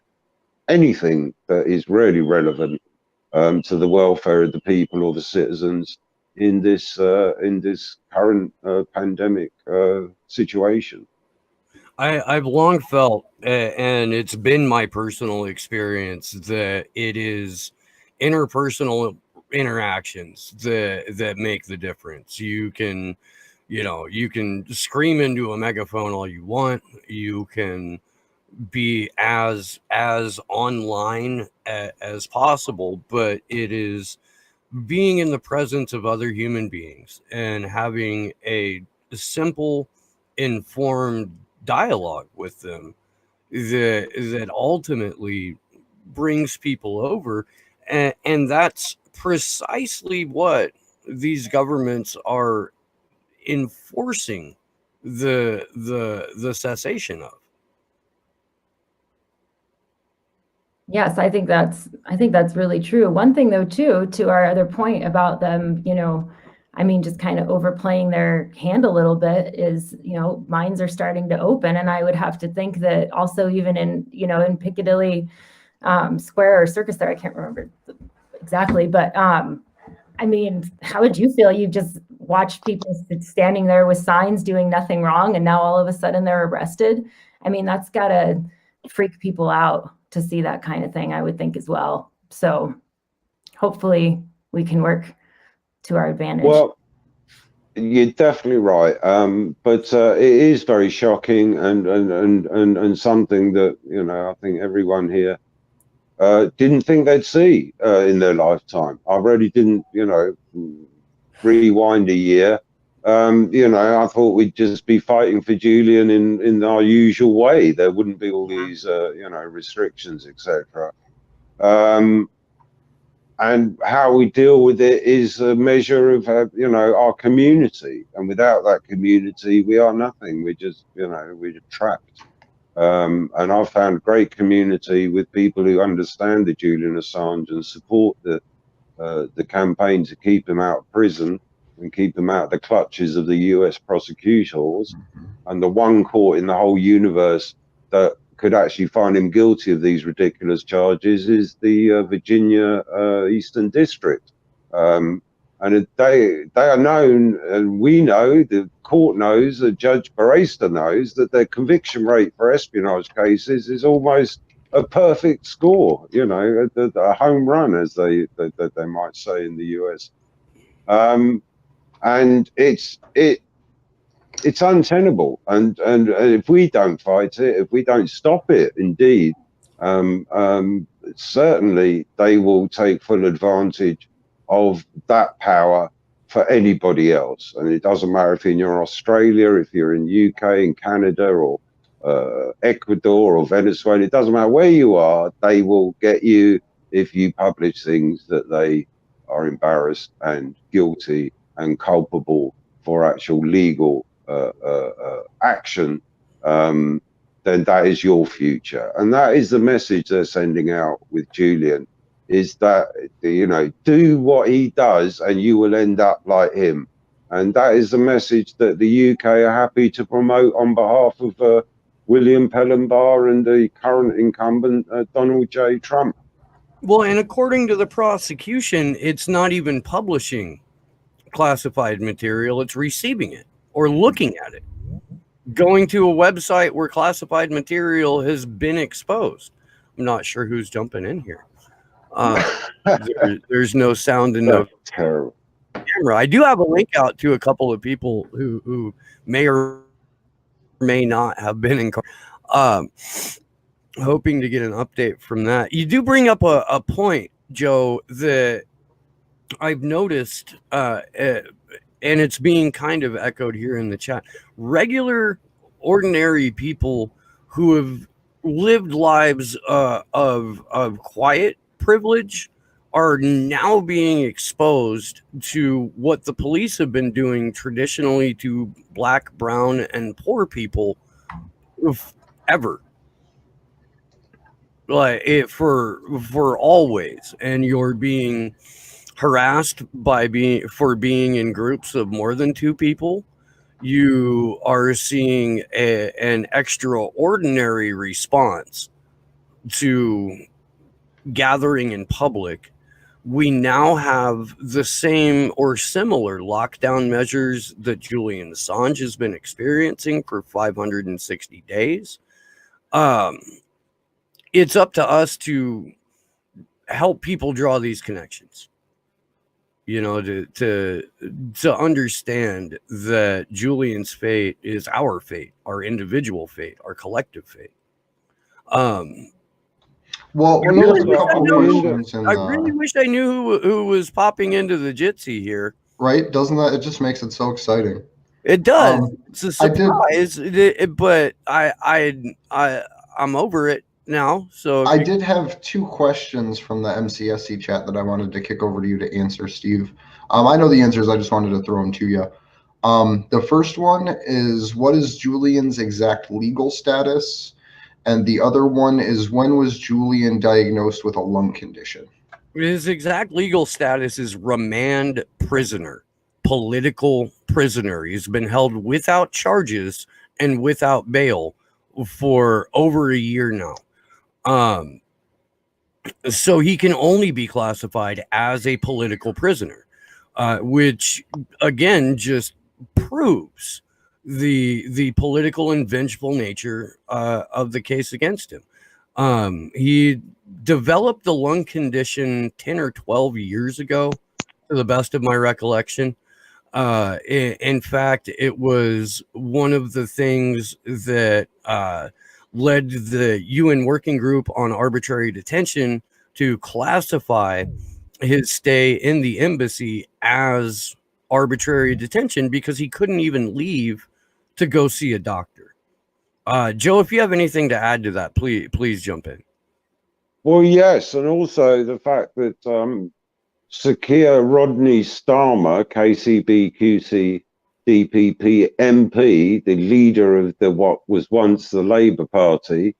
anything that is really relevant to the welfare of the people or the citizens in this current pandemic situation. I've long felt, and it's been my personal experience, that it is interpersonal interactions that make the difference. You can scream into a megaphone all you want. You can be as online as possible, but it is being in the presence of other human beings and having a simple, informed dialogue with them that ultimately brings people over, and that's precisely what these governments are enforcing the cessation of. Yes, I think that's really true. One thing though, too, to our other point about them, I mean, just kind of overplaying their hand a little bit is, minds are starting to open. And I would have to think that also even in Piccadilly Square or Circus there, I can't remember exactly, but I mean, how would you feel? You just watched people standing there with signs doing nothing wrong, and now all of a sudden they're arrested. I mean, that's got to freak people out to see that kind of thing, I would think as well. So hopefully we can work to our advantage. Well, you're definitely right, but it is very shocking and something that I think everyone here didn't think they'd see in their lifetime. I really didn't, rewind a year. I thought we'd just be fighting for Julian in our usual way. There wouldn't be all these, restrictions, etc. And how we deal with it is a measure of, our community. And without that community, we are nothing. We're just, we're trapped. And I've found great community with people who understand the Julian Assange and support the campaign to keep him out of prison and keep him out of the clutches of the US prosecutors. And the one court in the whole universe that could actually find him guilty of these ridiculous charges is the Virginia Eastern District. And they are known, and we know, the court knows, the Judge Barista knows, that their conviction rate for espionage cases is almost a perfect score, a home run, as they might say in the US. And it it's untenable. And if we don't fight it, if we don't stop it, indeed, certainly they will take full advantage of that power for anybody else. And it doesn't matter if you're in Australia, if you're in UK, in Canada, or Ecuador or Venezuela, it doesn't matter where you are, they will get you if you publish things that they are embarrassed and guilty and culpable for actual legal action, then that is your future. And that is the message they're sending out with Julian, is that, you know, do what he does and you will end up like him. And that is the message that the UK are happy to promote on behalf of William Pellenbar and the current incumbent, Donald J. Trump. Well, and according to the prosecution, it's not even publishing classified material, it's receiving it or looking at it, going to a website where classified material has been exposed. I'm not sure who's jumping in here. There's no sound and no camera. I do have a link out to a couple of people who may or may not have been in hoping to get an update from that. You do bring up a point, Joe, that I've noticed, and it's being kind of echoed here in the chat. Regular, ordinary people who have lived lives of quiet privilege are now being exposed to what the police have been doing traditionally to Black, brown, and poor people ever. Like it for always, and you're being harassed for being in groups of more than 2 people. You are seeing an extraordinary response to gathering in public. We now have the same or similar lockdown measures that Julian Assange has been experiencing for 560 days. It's up to us to help people draw these connections, you know, to understand that Julian's fate is our fate, our individual fate, our collective fate. Well, I really wish I knew who was popping into the Jitsi here. Right? Doesn't that? It just makes it so exciting. It does. It's a surprise, but I'm over it now. So I did have 2 questions from the MCSC chat that I wanted to kick over to you to answer, Steve. I know the answers. I just wanted to throw them to you. The first one is, what is Julian's exact legal status? And the other one is, when was Julian diagnosed with a lung condition? His exact legal status is remand prisoner, political prisoner. He's been held without charges and without bail for over a year now. So he can only be classified as a political prisoner, which again just proves the political and vengeful nature of the case against him. He developed the lung condition 10 or 12 years ago, to the best of my recollection. In fact, it was one of the things that led the UN Working Group on Arbitrary Detention to classify his stay in the embassy as arbitrary detention, because he couldn't even leave to go see a doctor. Joe, if you have anything to add to that, please jump in. Well, yes, and also the fact that Sakia Rodney Starmer, KCB-QC DPP MP, the leader of what was once the Labour Party,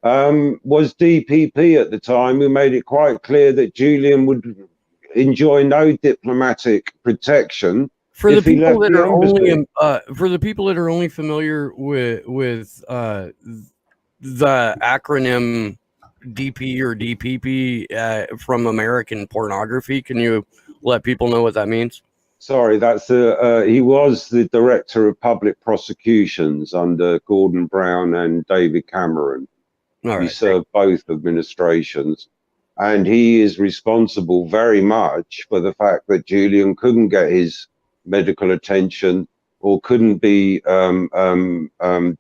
was DPP at the time, who made it quite clear that Julian would enjoy no diplomatic protection. For the people that are only familiar with the acronym DP or DPP from American pornography, can you let people know what that means? Sorry, that's he was the director of public prosecutions under Gordon Brown and David Cameron. All right. He served both administrations, and he is responsible very much for the fact that Julian couldn't get his medical attention or couldn't be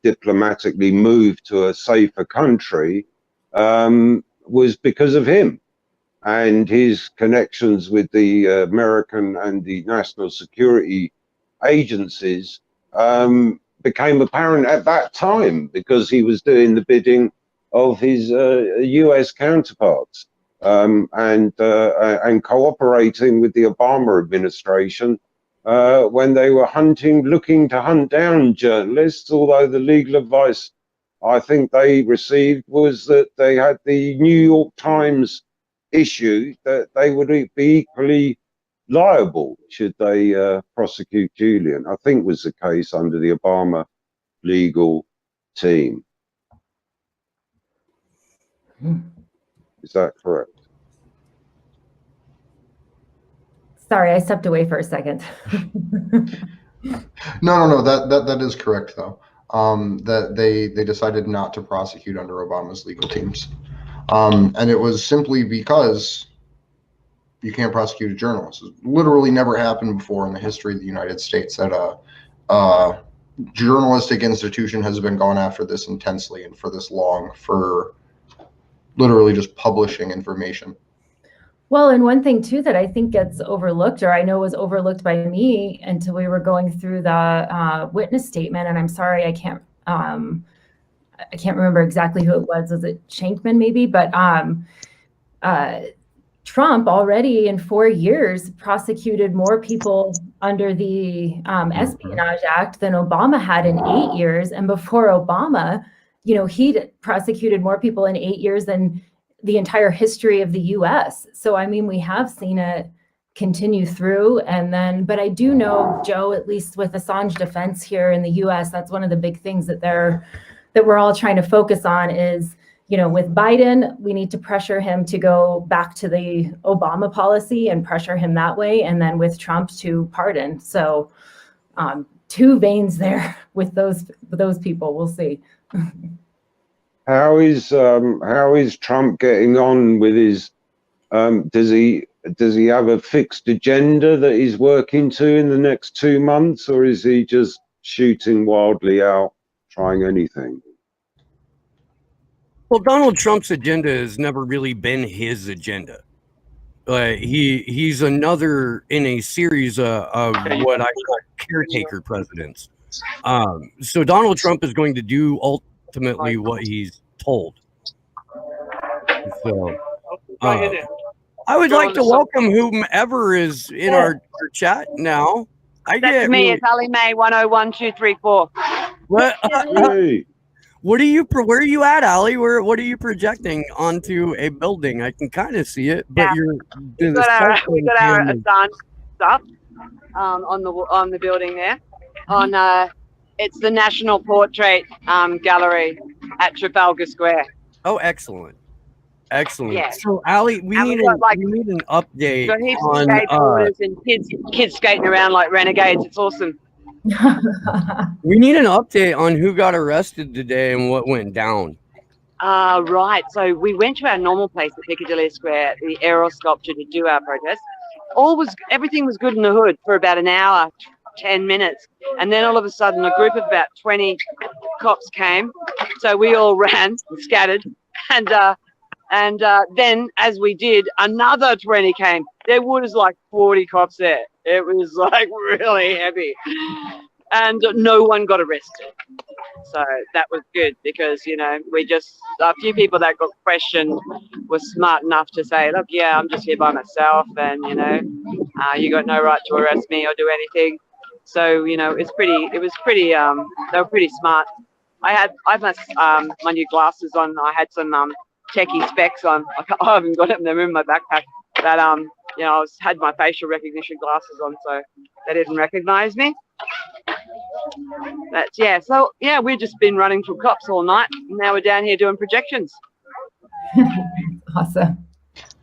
diplomatically moved to a safer country was because of him and his connections with the American and the national security agencies became apparent at that time because he was doing the bidding of his US counterparts and cooperating with the Obama administration when they were looking to hunt down journalists, although the legal advice I think they received was that they had the New York Times issue that they would be equally liable should they prosecute Julian. I think was the case under the Obama legal team. Is that correct? Sorry, I stepped away for a second. No. That is correct though. That they decided not to prosecute under Obama's legal teams, and it was simply because you can't prosecute a journalist. It literally never happened before in the history of the United States that a journalistic institution has been gone after this intensely and for this long for literally just publishing information. Well, and one thing too that I think gets overlooked, or I know was overlooked by me until we were going through the witness statement, and I'm sorry I can't remember exactly who it was. Was it Shankman maybe? But Trump already in 4 years prosecuted more people under the Espionage Act than Obama had in 8 years, and before Obama, he'd prosecuted more people in 8 years than the entire history of the US. So, I mean, we have seen it continue through. And then, but I do know, Joe, at least with Assange defense here in the US, that's one of the big things that we're all trying to focus on is, with Biden, we need to pressure him to go back to the Obama policy and pressure him that way. And then with Trump to pardon. So 2 veins there with those people. We'll see. How is Trump getting on with his? Does he have a fixed agenda that he's working to in the next 2 months, or is he just shooting wildly out, trying anything? Well, Donald Trump's agenda has never really been his agenda. He's another in a series of what I call caretaker presidents. So Donald Trump is going to do ultimately what he's told. So I would like to welcome whomever is in our chat now. That's me. It's Ali May 101234. What? Hey. Where are you at, Ali? What are you projecting onto a building? I can kind of see it, but we got our Assange stuff on the building there. It's the National Portrait Gallery at Trafalgar Square. Oh, excellent. Yeah. So, Ali, we need an update got heaps on of skateboarders and kids skating around like renegades. It's awesome. We need an update on who got arrested today and what went down. Right. So we went to our normal place at Piccadilly Square, the Aero Sculpture, to do our protest. Everything was good in the hood for about an hour, 10 minutes. And then all of a sudden, a group of about 20 cops came. So we all ran and scattered. And then as we did, another 20 came. There was like 40 cops there. It was like really heavy. And no one got arrested. So that was good because, a few people that got questioned were smart enough to say, look, yeah, I'm just here by myself and, you got no right to arrest me or do anything. So, they were pretty smart. I have my new glasses on. I had some techie specs on. I haven't got them. They're in my backpack. But, I had my facial recognition glasses on, so they didn't recognize me. But we've just been running from cops all night. And now we're down here doing projections. Awesome.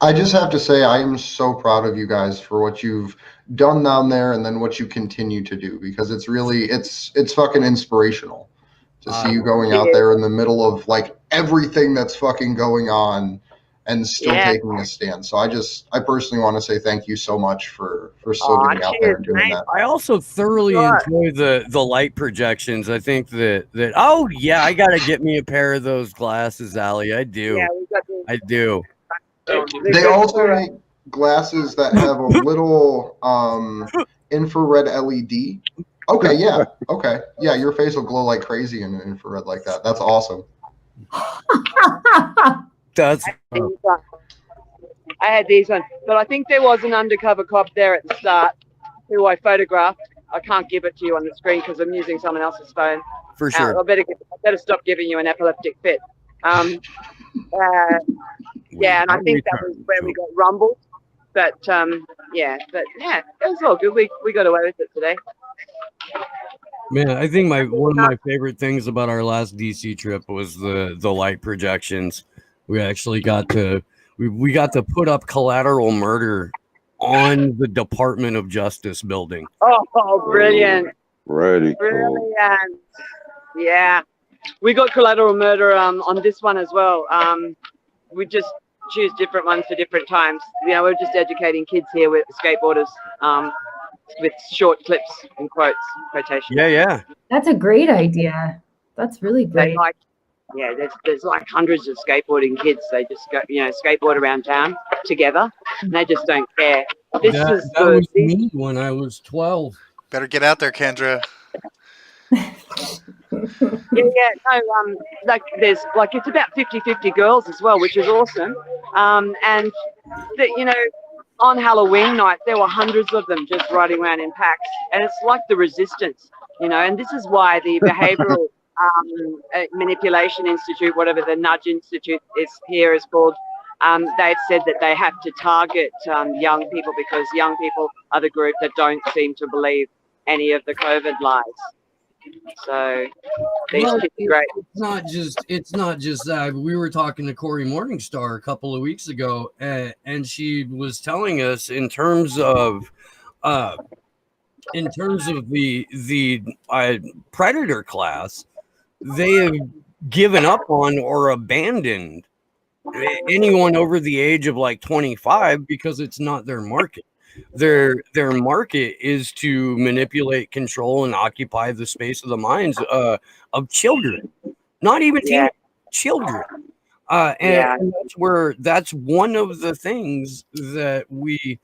I just have to say I am so proud of you guys for what you've done down there and then what you continue to do, because it's really it's fucking inspirational to see you going out there in the middle of like everything that's fucking going on and still taking a stand. So I personally want to say thank you so much for still getting out there and doing that. I also thoroughly enjoy the light projections. I think that oh yeah, I gotta get me a pair of those glasses, Allie. I do. Yeah, I do. They also make glasses that have a little infrared LED. Okay, yeah. Okay. Yeah, your face will glow like crazy in infrared like that. That's awesome. That's I had these ones, but I think there was an undercover cop there at the start who I photographed. I can't give it to you on the screen because I'm using someone else's phone. for sure. I better stop giving you an epileptic fit. Yeah, and I think that was where we got rumbled. But yeah, it was all good. We got away with it today. Man, I think one of my favorite things about our last DC trip was the light projections. We actually got to we got to put up collateral murder on the Department of Justice building. Oh, brilliant! Really Brilliant. cool. Yeah, we got collateral murder on this one as well. We just choose different ones for different times. You know, we're just educating kids here with skateboarders. With short clips and quotations. Yeah. That's a great idea. That's really great. There's like hundreds of skateboarding kids. They just go, skateboard around town together, and they just don't care. That was me when I was 12. Better get out there, Kendra. There's it's about 50-50 girls as well, which is awesome. And on Halloween night, there were hundreds of them just riding around in packs, and it's like the resistance, and this is why the Behavioral Manipulation Institute, whatever the Nudge Institute is called, they've said that they have to target young people because young people are the group that don't seem to believe any of the COVID lies. So these kids are great. It's not just that. We were talking to Corey Morningstar a couple of weeks ago, and she was telling us in terms of the predator class, they have given up on or abandoned anyone over the age of 25 because it's not their market. Their market is to manipulate, control, and occupy the space of the minds of children, not even children. And that's one of the things that we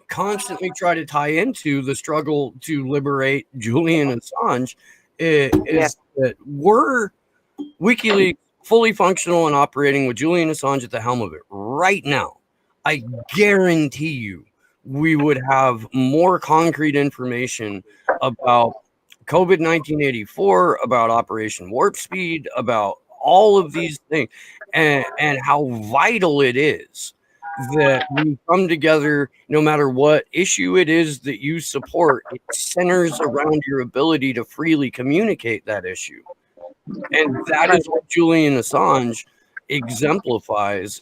constantly try to tie into the struggle to liberate Julian Assange. Is that we're WikiLeaks fully functional and operating with Julian Assange at the helm of it right now. I guarantee you, we would have more concrete information about COVID 1984, about Operation Warp Speed, about all of these things, and how vital it is that we come together no matter what issue it is that you support. It centers around your ability to freely communicate that issue. And that is what Julian Assange exemplifies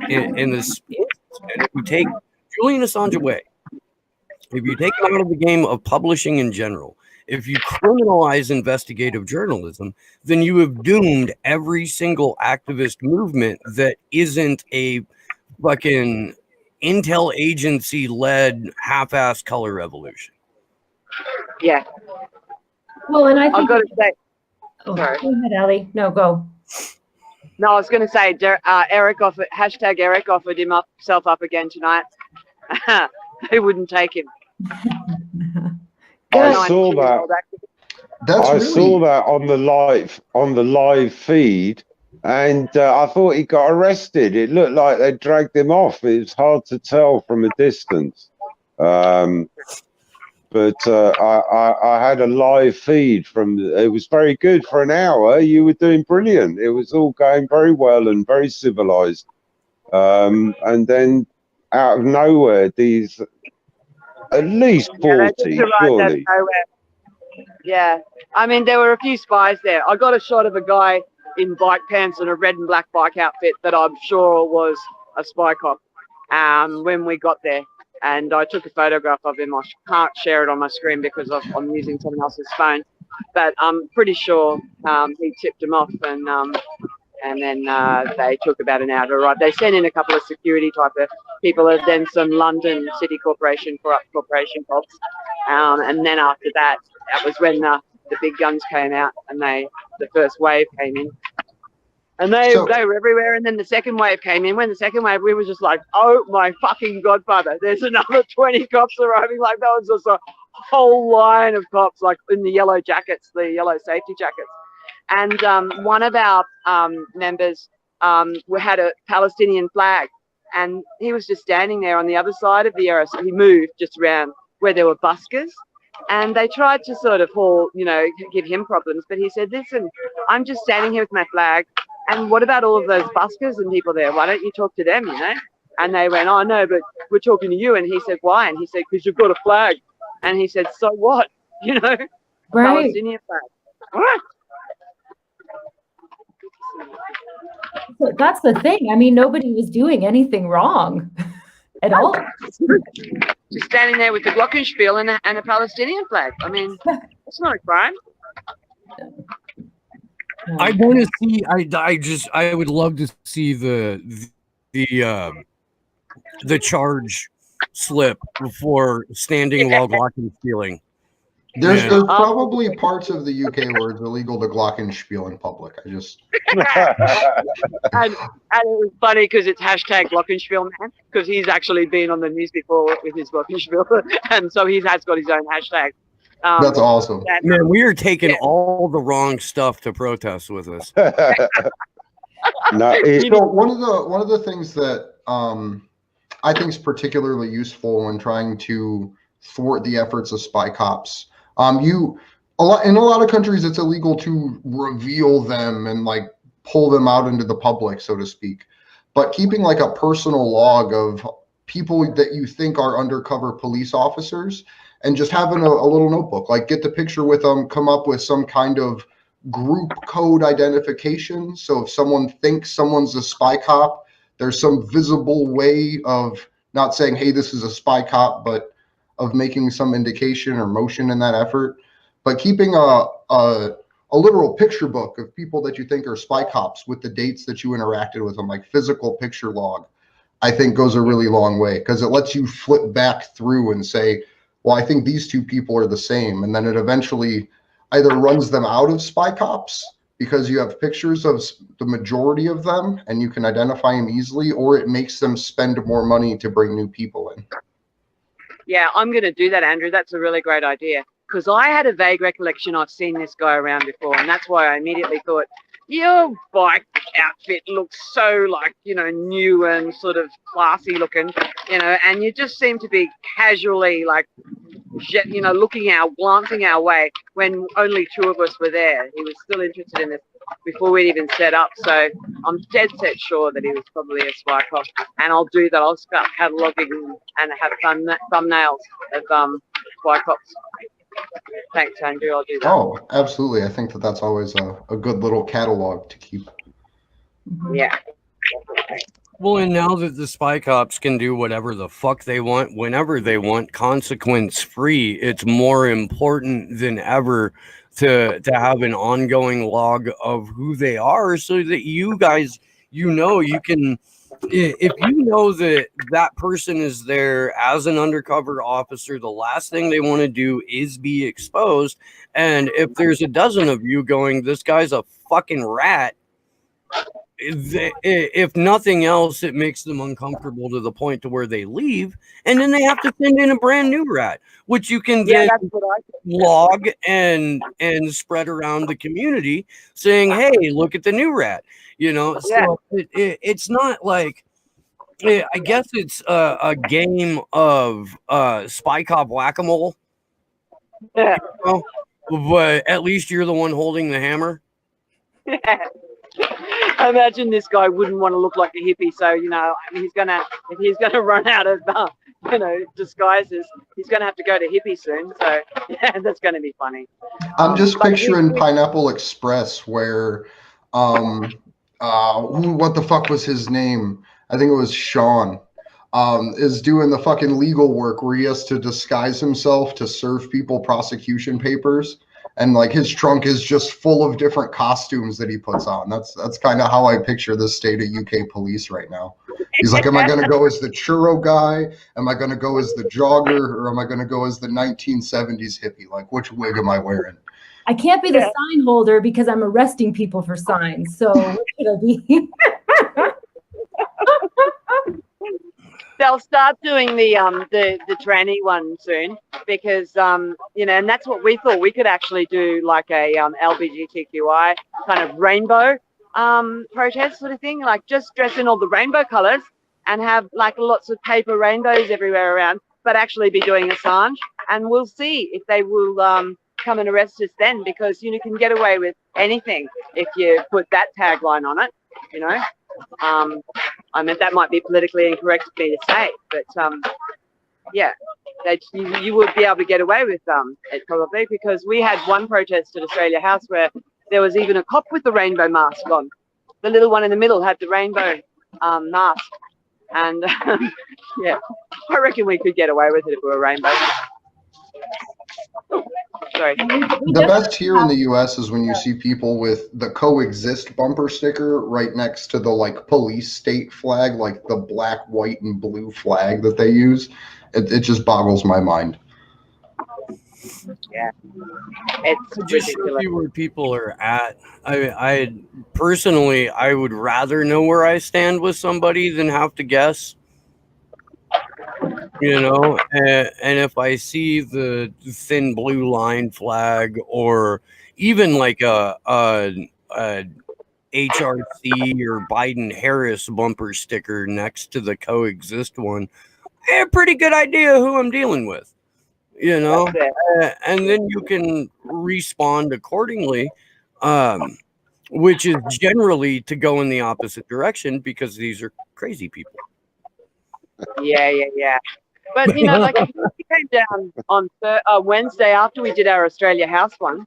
in this. And if we take Julian Assange away, if you take him out of the game of publishing in general, if you criminalize investigative journalism, then you have doomed every single activist movement that isn't a fucking intel agency led half-assed color revolution. Yeah. Well, and I think I've got to say, sorry. Go ahead, Ellie. No, go. No, I was going to say, Eric offered himself up again tonight. Who wouldn't take him? I saw that. I saw that on the live feed, and I thought he got arrested. It looked like they dragged him off. It was hard to tell from a distance. But I had a live feed it was very good for an hour. You were doing brilliant. It was all going very well and very civilized. And then out of nowhere, these at least 40, surely. Yeah. I mean, there were a few spies there. I got a shot of a guy in bike pants and a red and black bike outfit that I'm sure was a spy cop when we got there. And I took a photograph of him. I can't share it on my screen because I'm using someone else's phone. But I'm pretty sure he tipped him off. And then they took about an hour to arrive. They sent in a couple of security type of people, and then some London City Corporation corporation cops. And then after that, that was when the big guns came out, and the first wave came in. And they were everywhere. And then the second wave came in. When the second wave, we were just like, oh my fucking godfather, there's another 20 cops arriving. Like, that was just a whole line of cops, like in the yellow jackets, the yellow safety jackets. And one of our members had a Palestinian flag, and he was just standing there on the other side of the area. So he moved just around where there were buskers, and they tried to sort of give him problems. But he said, listen, I'm just standing here with my flag, and what about all of those buskers and people there? Why don't you talk to them, And they went, oh, no, but we're talking to you. And he said, why? And he said, because you've got a flag. And he said, so what? Right. Palestinian flag. What? So that's the thing. I mean, nobody was doing anything wrong at all. Just standing there with the glockenspiel and a Palestinian flag. I mean, it's not a crime. I want to see. I would love to see the charge slip before standing while glockenspieling. There's probably parts of the UK where it's illegal to glockenspiel in public. And it was funny because it's hashtag glockenspiel man, because he's actually been on the news before with his glockenspiel, and so he has got his own hashtag. That's awesome. Man, we are taking all the wrong stuff to protest with us. One of the things that I think is particularly useful when trying to thwart the efforts of spy cops. In a lot of countries, it's illegal to reveal them and like pull them out into the public, so to speak. But keeping like a personal log of people that you think are undercover police officers, and just having a little notebook, like get the picture with them, come up with some kind of group code identification. So if someone thinks someone's a spy cop, there's some visible way of not saying, hey, this is a spy cop, but of making some indication or motion in that effort. But keeping a literal picture book of people that you think are spy cops with the dates that you interacted with them, like physical picture log, I think goes a really long way, because it lets you flip back through and say, well, I think these two people are the same. And then it eventually either runs them out of spy cops because you have pictures of the majority of them and you can identify them easily, or it makes them spend more money to bring new people in. Yeah, I'm going to do that, Andrew. That's a really great idea, because I had a vague recollection I've seen this guy around before, and that's why I immediately thought, your bike outfit looks so like, new and sort of classy looking, and you just seem to be casually like, glancing our way when only two of us were there. He was still interested in this before we'd even set up. So I'm dead set sure that he was probably a spy cop, and I'll do that. I'll start cataloging and have thumbnails of spy cops. Thanks, Andrew. I'll do that. Oh, absolutely. I think that's always a good little catalog to keep. Yeah. Well, and now that the spy cops can do whatever the fuck they want, whenever they want, consequence free, it's more important than ever to have an ongoing log of who they are, so that you guys, you can, if you know that person is there as an undercover officer, the last thing they want to do is be exposed. And if there's a dozen of you going, this guy's a fucking rat, if nothing else, it makes them uncomfortable to the point to where they leave, and then they have to send in a brand new rat, which you can then log and spread around the community, saying, "Hey, look at the new rat." So it's not like, I guess it's a game of spy cop whack-a-mole. Yeah. But at least you're the one holding the hammer. Yeah. I imagine this guy wouldn't want to look like a hippie, so if he's gonna run out of disguises, he's gonna have to go to hippie soon. So yeah, that's gonna be funny. I'm just picturing Pineapple Express, where what the fuck was his name? I think it was Sean. Is doing the fucking legal work where he has to disguise himself to serve people prosecution papers. and like his trunk is just full of different costumes that he puts on. That's kind of how I picture the state of UK police right now. He's like, am I going to go as the churro guy? Am I going to go as the jogger? Or am I going to go as the 1970s hippie? Like, which wig am I wearing? I can't be the sign holder because I'm arresting people for signs. So what should I be? They'll start doing the tranny one soon because you know, and that's what we thought we could actually do, like a LGBTQI kind of rainbow protest sort of thing, like just dress in all the rainbow colors and have like lots of paper rainbows everywhere around, but actually be doing Assange, and we'll see if they will come and arrest us then, because you can get away with anything if you put that tagline on it, you know. I mean, that might be politically incorrect for me to say, but yeah, you would be able to get away with it probably, because we had one protest at Australia House where there was even a cop with the rainbow mask on. The little one in the middle had the rainbow mask, and yeah, I reckon we could get away with it if we were rainbow. Sorry. The best here in the US is when you see people with the coexist bumper sticker right next to the like police state flag, like the black, white, and blue flag that they use. It just boggles my mind. Yeah, it's just ridiculous. see where people are at. I personally, I would rather know where I stand with somebody than have to guess. You know, and if I see the thin blue line flag, or even like a HRC or Biden Harris bumper sticker next to the coexist one, I have a pretty good idea who I'm dealing with. You know, and then you can respond accordingly, which is generally to go in the opposite direction, because these are crazy people. Yeah. But, you know, like we came down on Wednesday after we did our Australia House one.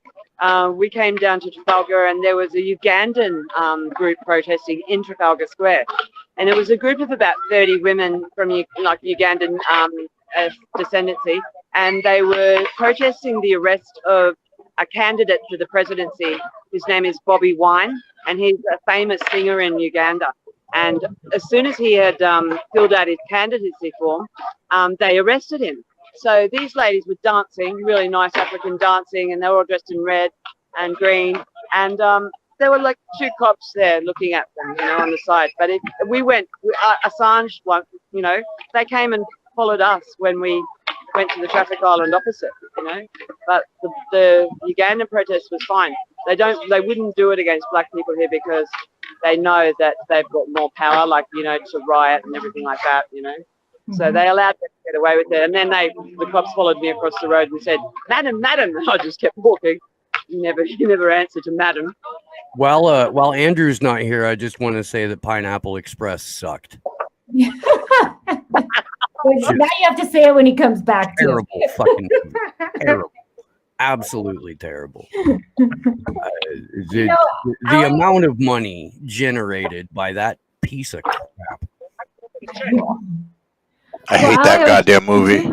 We came down to Trafalgar, and there was a Ugandan group protesting in Trafalgar Square. And it was a group of about 30 women from like Ugandan descendancy. And they were protesting the arrest of a candidate for the presidency. His name is Bobby Wine, and he's a famous singer in Uganda. And as soon as he had filled out his candidacy form, they arrested him. So these ladies were dancing, really nice African dancing, and they were all dressed in red and green. And there were like two cops there looking at them, you know, on the side. But we went, Assange, you know, they came and followed us when we went to the traffic island opposite, you know. But the Ugandan protest was fine. They wouldn't do it against black people here because they know that they've got more power, like, you know, to riot and everything like that, you know. So they allowed them to get away with it. And then the cops followed me across the road and said, "Madam, madam." And I just kept walking. You never answered to madam. While Andrew's not here, I just want to say that Pineapple Express sucked. Now you have to say it when he comes back. Terrible, fucking terrible, absolutely terrible. The amount of money generated by that piece of crap. I hate that goddamn movie.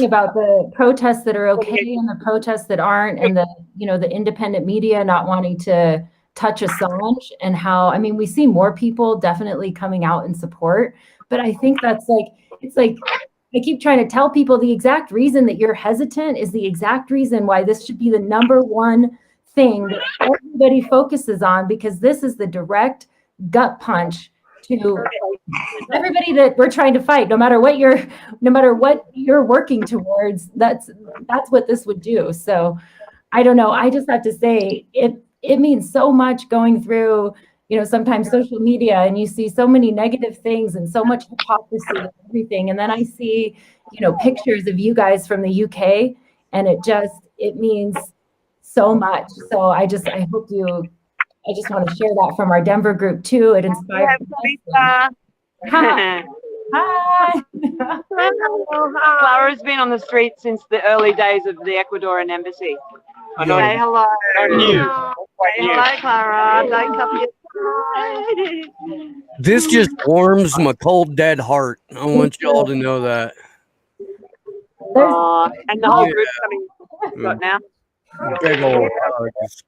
About the protests that are okay and the protests that aren't, and the, you know, the independent media not wanting to touch Assange, and how, I mean, we see more people definitely coming out in support, but I think that's like, it's like, I keep trying to tell people the exact reason that you're hesitant is the exact reason why this should be the #1 thing that everybody focuses on, because this is the direct gut punch to everybody that we're trying to fight, no matter what you're working towards. That's what this would do. So I don't know. I just have to say it means so much going through, you know, sometimes social media, and you see so many negative things and so much hypocrisy and everything. And then I see, you know, pictures of you guys from the UK, and it means so much. So I just want to share that from our Denver group too. It inspired me. Hi. Hi. Clara's been on the street since the early days of the Ecuadorian embassy. Say hello. Say hello, Clara. Don't copy it. This just warms my cold, dead heart. I want you all to know that. And the whole group's coming now. Big old hugs.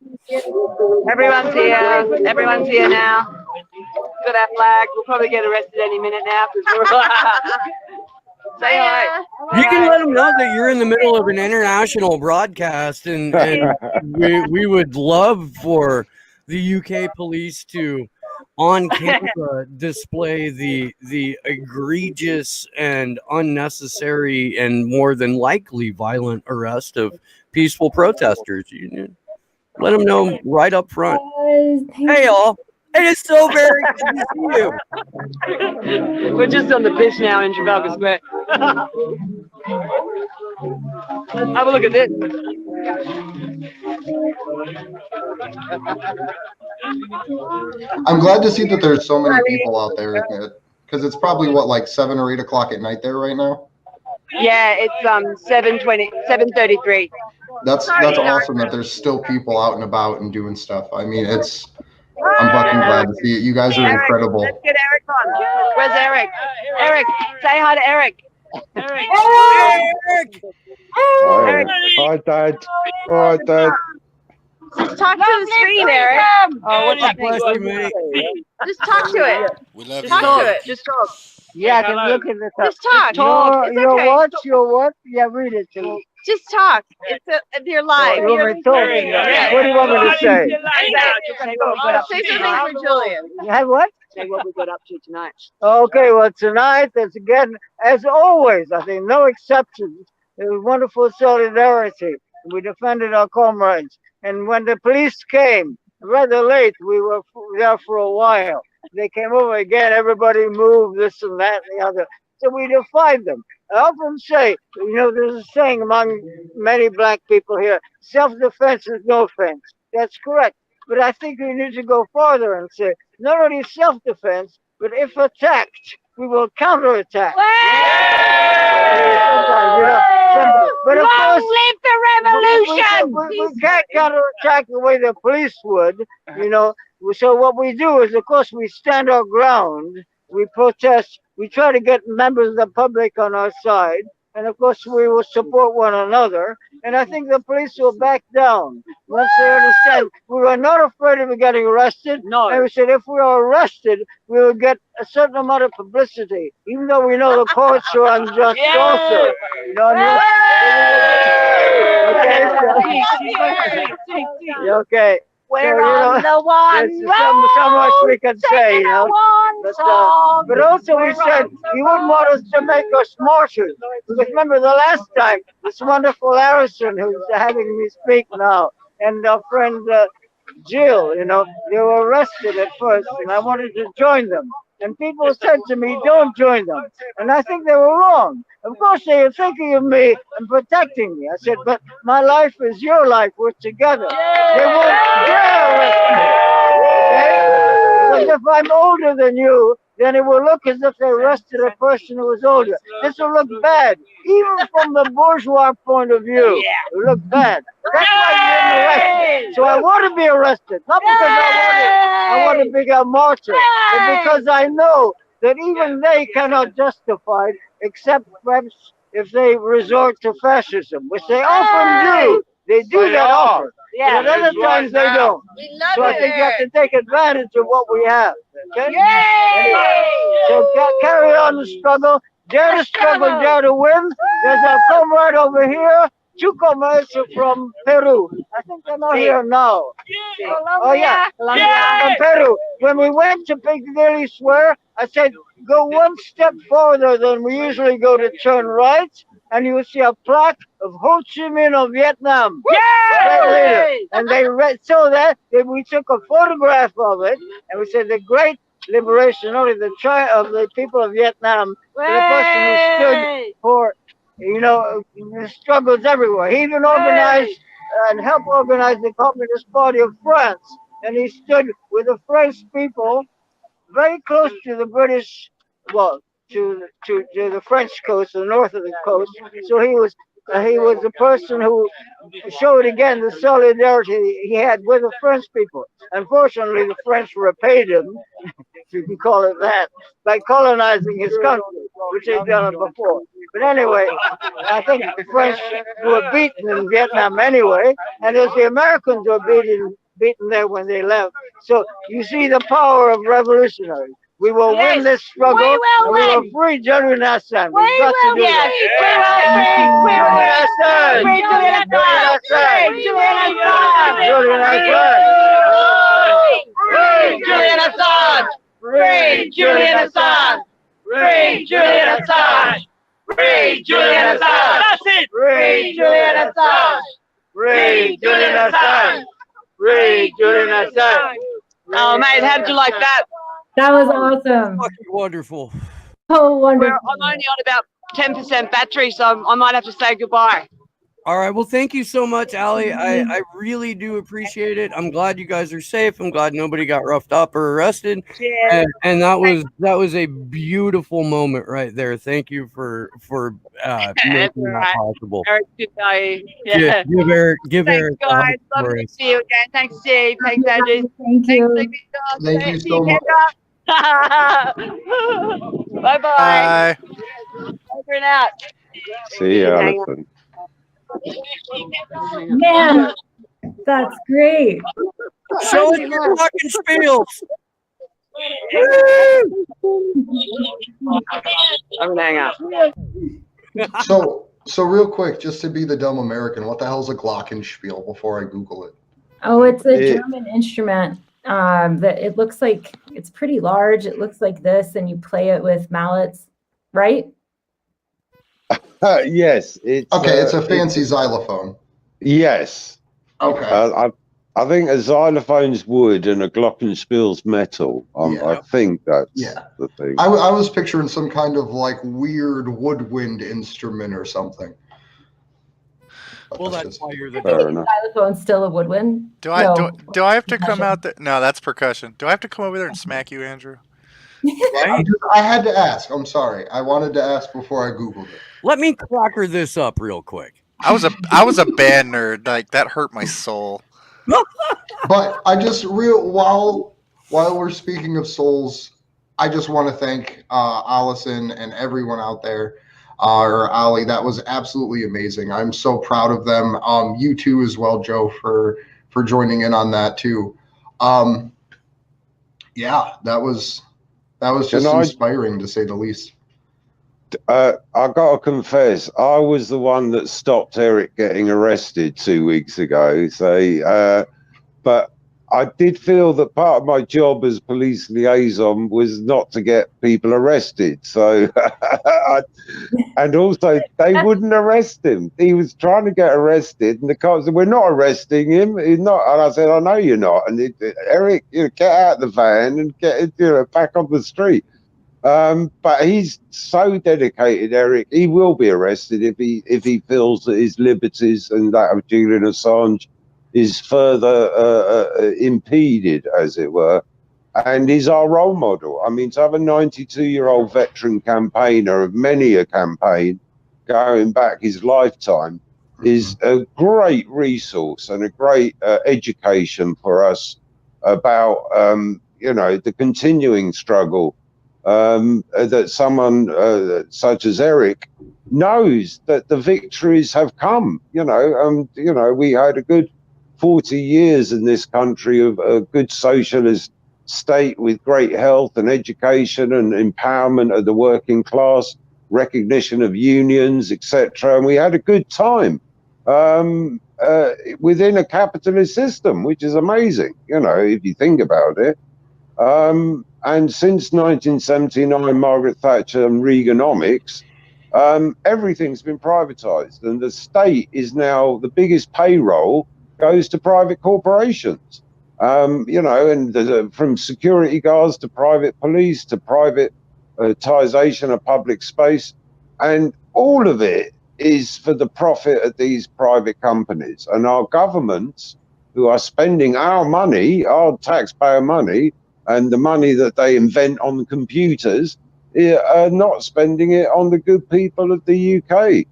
Everyone's here. Everyone's here now. Got our flag. We'll probably get arrested any minute now. Say hi. You can let them know that you're in the middle of an international broadcast, and we would love for the UK police to, on camera, display the egregious and unnecessary and more than likely violent arrest of peaceful protesters. You let them know right up front. Hey, y'all. It is so very good to see you. We're just on the pitch now in Trafalgar Square. Have a look at this. I'm glad to see that there's so many people out there, because it's probably what, like 7 or 8 o'clock at night there right now. Yeah, it's 7:33. That's awesome that there's still people out and about and doing stuff. I mean, I'm fucking glad to see it. You guys are incredible. Let's get Eric on. Where's Eric? Eric, say hi to Eric. Eric. Hi, Dad. Hi, Dad. Just talk to the screen, Eric. Oh, what's up, bless you, mate? Just talk to it. We love Just talk to it. Just talk. Yeah, I can look at the top. Just talk. It's okay. Your what? Yeah, read it to me. Just talk. You're live. You want me to talk? What do you want me to say? Say something for Julian. You have what? Say what we got up to tonight. Okay, well, tonight, it's again, as always, I think, no exceptions. There was wonderful solidarity. We defended our comrades. And when the police came, rather late, we were there for a while. They came over again, everybody moved, this and that and the other. So we defied them. I often say, there's a saying among many black people here, self-defense is no offense. That's correct. But I think we need to go farther and say, not only self-defense, but if attacked, we will counterattack. But of course, live the revolution! We can't counterattack the way the police would, So what we do is, of course, we stand our ground, we protest, we try to get members of the public on our side, and of course we will support one another. And I think the police will back down once they understand we are not afraid of getting arrested. No. And we said if we are arrested, we will get a certain amount of publicity, even though we know the courts are unjust also. Okay. We're on the one there's so much we can say, But also we said we wouldn't want us to make us martyrs. Because remember the last time, this wonderful Harrison, who's having me speak now, and our friend Jill, they were arrested at first, and I wanted to join them. And people said to me, don't join them. And I think they were wrong. Of course, they are thinking of me and protecting me. I said, but my life is your life. We're together. They won't dare arrest me. Because if I'm older than you, then it will look as if they arrested a person who was older. This will look bad. Even from the bourgeois point of view, it will look bad. That's why you're arrested. So I want to be arrested. Not because I want to be a martyr, but because I know that even they cannot justify it, except perhaps if they resort to fascism, which they often do. They do that often. Yeah, but at other times they don't. So I think you have to take advantage of what we have. Okay? So carry on the struggle. Dare to struggle, dare to win. There's a comrade over here. 2 comrades are from Peru. I think they're not here now. Oh yeah, from Peru. When we went to Piccadilly Square, I said, go one step farther than we usually go to turn right, and you will see a plaque of Ho Chi Minh of Vietnam. And they saw that, and we took a photograph of it, and we said the great liberation, not only of the people of Vietnam, but the person who stood for, the struggles everywhere. He even organized and helped organize the Communist Party of France, and he stood with the French people very close to the British, to the French coast, the north of the coast. So he was the person who showed again the solidarity he had with the French people. Unfortunately, the French repaid him if you can call it that, by colonizing his country, which they've done it before. But anyway, I think the French were beaten in Vietnam anyway, and it was the Americans who were beaten there when they left. So you see the power of revolutionaries. We will win this struggle, and we will free Julian Assange. We've got to do that. We will win Assange. Free Julian Assange. Julian Assange. Free Julian Assange. Free Julian Assange. Free Julian Assange. That's it. Free Julian Assange. Free Julian Assange. Free Julian Assange. Oh, mate, how did you like that? That was awesome. Fucking wonderful. So wonderful. I'm only on about 10% battery, so I might have to say goodbye. All right. Well, thank you so much, Allie. I really do appreciate it. I'm glad you guys are safe. I'm glad nobody got roughed up or arrested. Yeah. And that was a beautiful moment right there. Thank you for making that possible. Eric, good day. Yeah. Give Eric. Thanks, Eric a guys. hug Love for to us. see you again. Thanks, Steve. Thanks, Andrew. Thank you. Thank you so much. Bye-bye. Bye. Over and out. See you, Alison. Man, that's great. Show us your fucking spiels. I'm gonna hang out. So real quick, just to be the dumb American, what the hell's a glockenspiel before I Google it? Oh, it's a German instrument that it looks like it's pretty large. It looks like this, and you play it with mallets, right? Yes, it's Okay, it's a fancy xylophone. Yes. Okay. I think a xylophone's wood and a glockenspiel's metal. Yeah. I think that's the thing. I was picturing some kind of like weird woodwind instrument or something. But Well, that's just- why you're the Fair enough. Xylophone's still a woodwind. Do I No. do I have to come Percussion. out there? No, that's percussion. Do I have to come over there and smack you, Andrew? I had to ask. I'm sorry. I wanted to ask before I Googled it. Let me cracker this up real quick. I was a band nerd. Like that hurt my soul. But I just while we're speaking of souls, I just want to thank Allison and everyone out there, or Ali. That was absolutely amazing. I'm so proud of them. You too as well, Joe, for joining in on that too. Yeah, that was just inspiring to say the least. I gotta confess, I was the one that stopped Eric getting arrested 2 weeks ago. So, but I did feel that part of my job as police liaison was not to get people arrested. So, and also they wouldn't arrest him. He was trying to get arrested, and the cops said, "We're not arresting him. He's not." And I said, "I know you're not." And Eric, get out the van and get back on the street. But he's so dedicated, Eric. He will be arrested if he feels that his liberties and that of Julian Assange is further impeded, as it were. And he's our role model. I mean, to have a 92-year-old veteran campaigner of many a campaign going back his lifetime is a great resource and a great education for us about the continuing struggle. That someone such as Eric knows that the victories have come. We had a good 40 years in this country of a good socialist state with great health and education and empowerment of the working class, recognition of unions, etc. And we had a good time within a capitalist system, which is amazing, if you think about it. And since 1979, Margaret Thatcher and Reaganomics, everything's been privatized, and the state is now the biggest payroll goes to private corporations. And from security guards to private police to privatization of public space, and all of it is for the profit of these private companies. And our governments, who are spending our money, our taxpayer money, and the money that they invent on the computers, are not spending it on the good people of the UK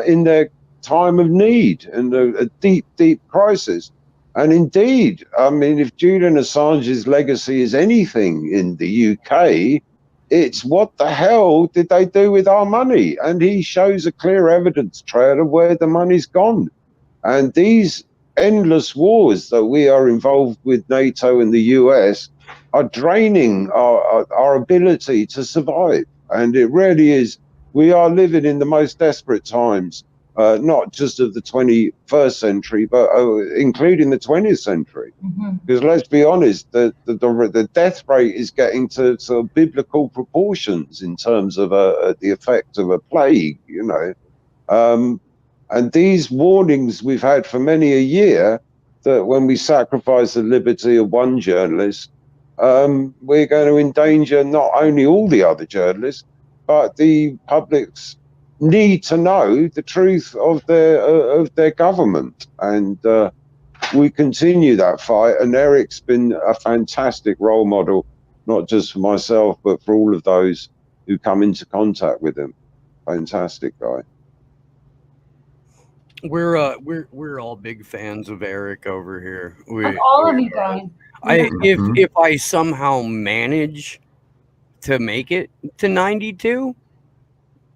in their time of need and a deep, deep crisis. And indeed, I mean, if Julian Assange's legacy is anything in the UK, it's what the hell did they do with our money? And he shows a clear evidence trail of where the money's gone. And these endless wars that we are involved with NATO and the US are draining our ability to survive. And it really is, we are living in the most desperate times, not just of the 21st century, but including the 20th century. Because let's be honest, the death rate is getting to sort of biblical proportions in terms of the effect of a plague, you know. And these warnings we've had for many a year, that when we sacrifice the liberty of one journalist, we're going to endanger not only all the other journalists, but the public's need to know the truth of their government. And we continue that fight. And Eric's been a fantastic role model, not just for myself, but for all of those who come into contact with him. Fantastic guy. We're all big fans of Eric over here. All of you guys. If I somehow manage to make it to 92,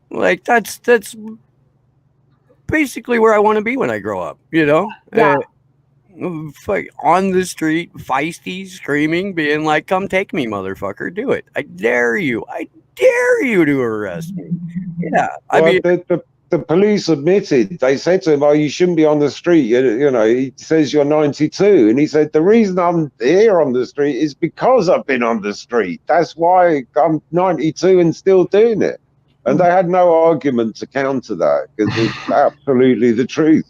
like that's basically where I want to be when I grow up, you know? Yeah. On the street, feisty, screaming, being like, "Come take me, motherfucker! Do it! I dare you! I dare you to arrest me!" Yeah, I mean, the police admitted, they said to him, "Oh, you shouldn't be on the street. You know," he says, "You're 92." And he said, "The reason I'm here on the street is because I've been on the street. That's why I'm 92 and still doing it." And they had no argument to counter that, because it's absolutely the truth.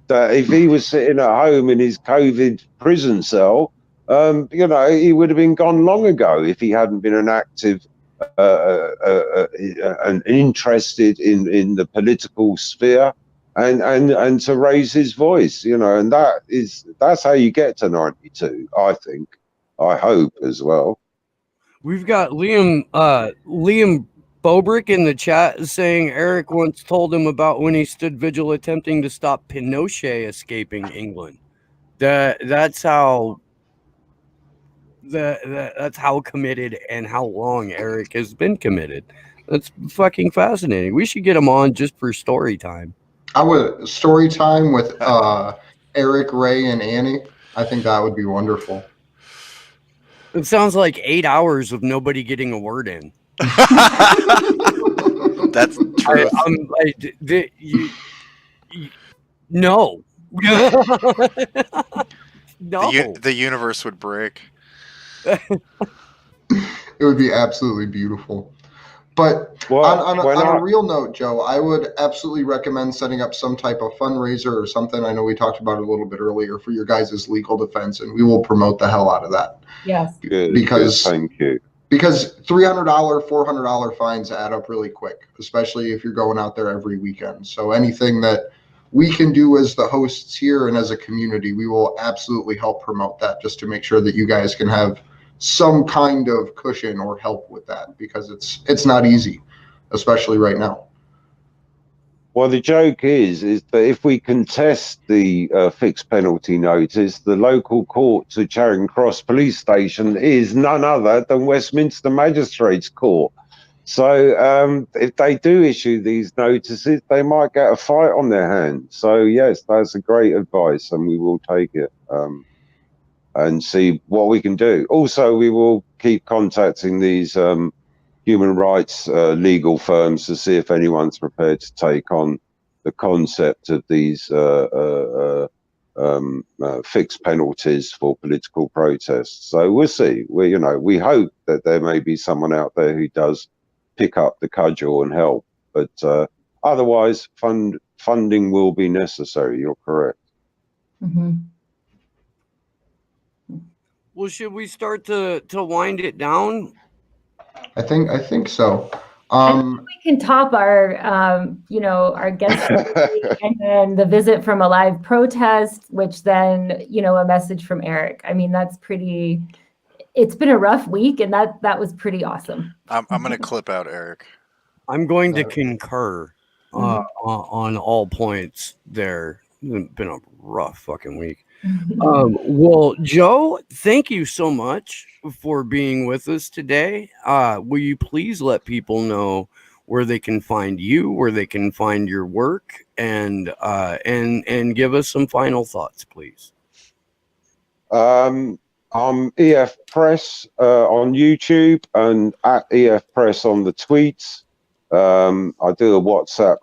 That if he was sitting at home in his COVID prison cell, you know, he would have been gone long ago if he hadn't been an active and interested in the political sphere and to raise his voice, you know. And that's how you get to 92, I think. I hope as well. We've got Liam Bobrick in the chat saying Eric once told him about when he stood vigil attempting to stop Pinochet escaping England. That's how committed and how long Eric has been committed. That's fucking fascinating. We should get him on just for story time. I would story time with Eric, Ray, and Annie. I think that would be wonderful. It sounds like 8 hours of nobody getting a word in. That's true. No. No. The universe would break. It would be absolutely beautiful. But on a real note, Joe, I would absolutely recommend setting up some type of fundraiser or something. I know we talked about it a little bit earlier for your guys' legal defense, and we will promote the hell out of that. Yes. Good, thank you. Because $300, $400 fines add up really quick, especially if you're going out there every weekend. So anything that we can do as the hosts here and as a community, we will absolutely help promote that, just to make sure that you guys can have some kind of cushion or help with that, because it's not easy, especially right now. Well, the joke is that if we contest the fixed penalty notice, the local court to Charing Cross Police Station is none other than Westminster Magistrates Court. So if they do issue these notices, they might get a fight on their hands. So yes, that's a great advice, and we will take it and see what we can do. Also, we will keep contacting these human rights legal firms to see if anyone's prepared to take on the concept of these fixed penalties for political protests. So we'll see. We hope that there may be someone out there who does pick up the cudgel and help, but otherwise funding will be necessary. You're correct. Mm-hmm. Well, should we start to wind it down? I think so. We can top our our guest and then the visit from a live protest, which then a message from Eric. I mean, that's pretty. It's been a rough week, and that was pretty awesome. I'm going to clip out Eric. I'm going to concur on all points there. It's been a rough fucking week. Well, Joe, thank you so much for being with us today. Will you please let people know where they can find you, where they can find your work, and give us some final thoughts, please? I'm EF Press on YouTube and at EF Press on the tweets. I do a WhatsApp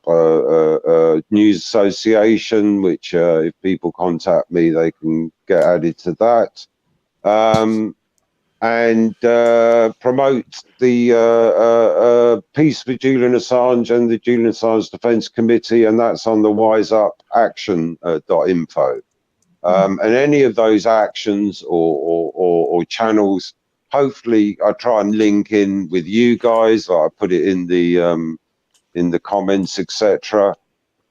news association, which if people contact me, they can get added to that. And promote the Peace for Julian Assange and the Julian Assange Defence Committee, and that's on the wiseupaction.info. And any of those actions or channels, hopefully I try and link in with you guys. I put it in the comments, etc.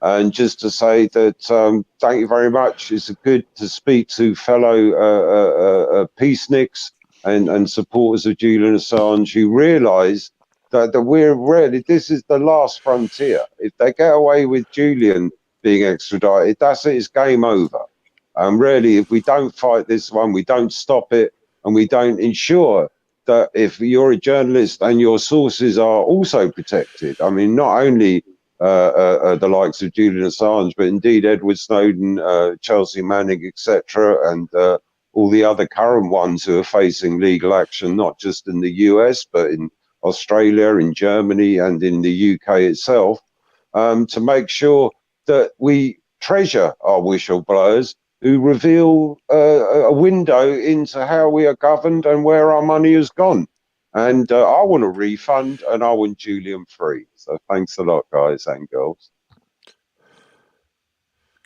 And just to say that thank you very much. It's good to speak to fellow peaceniks and supporters of Julian Assange who realise that we're really, this is the last frontier. If they get away with Julian being extradited, that's it, it's game over. Really, if we don't fight this one, we don't stop it, and we don't ensure that if you're a journalist and your sources are also protected, I mean, not only the likes of Julian Assange, but indeed Edward Snowden, Chelsea Manning, etc., and all the other current ones who are facing legal action, not just in the US, but in Australia, in Germany, and in the UK itself, to make sure that we treasure our whistleblowers who reveal a window into how we are governed and where our money has gone. And I want a refund, and I want Julian free. So thanks a lot, guys and girls.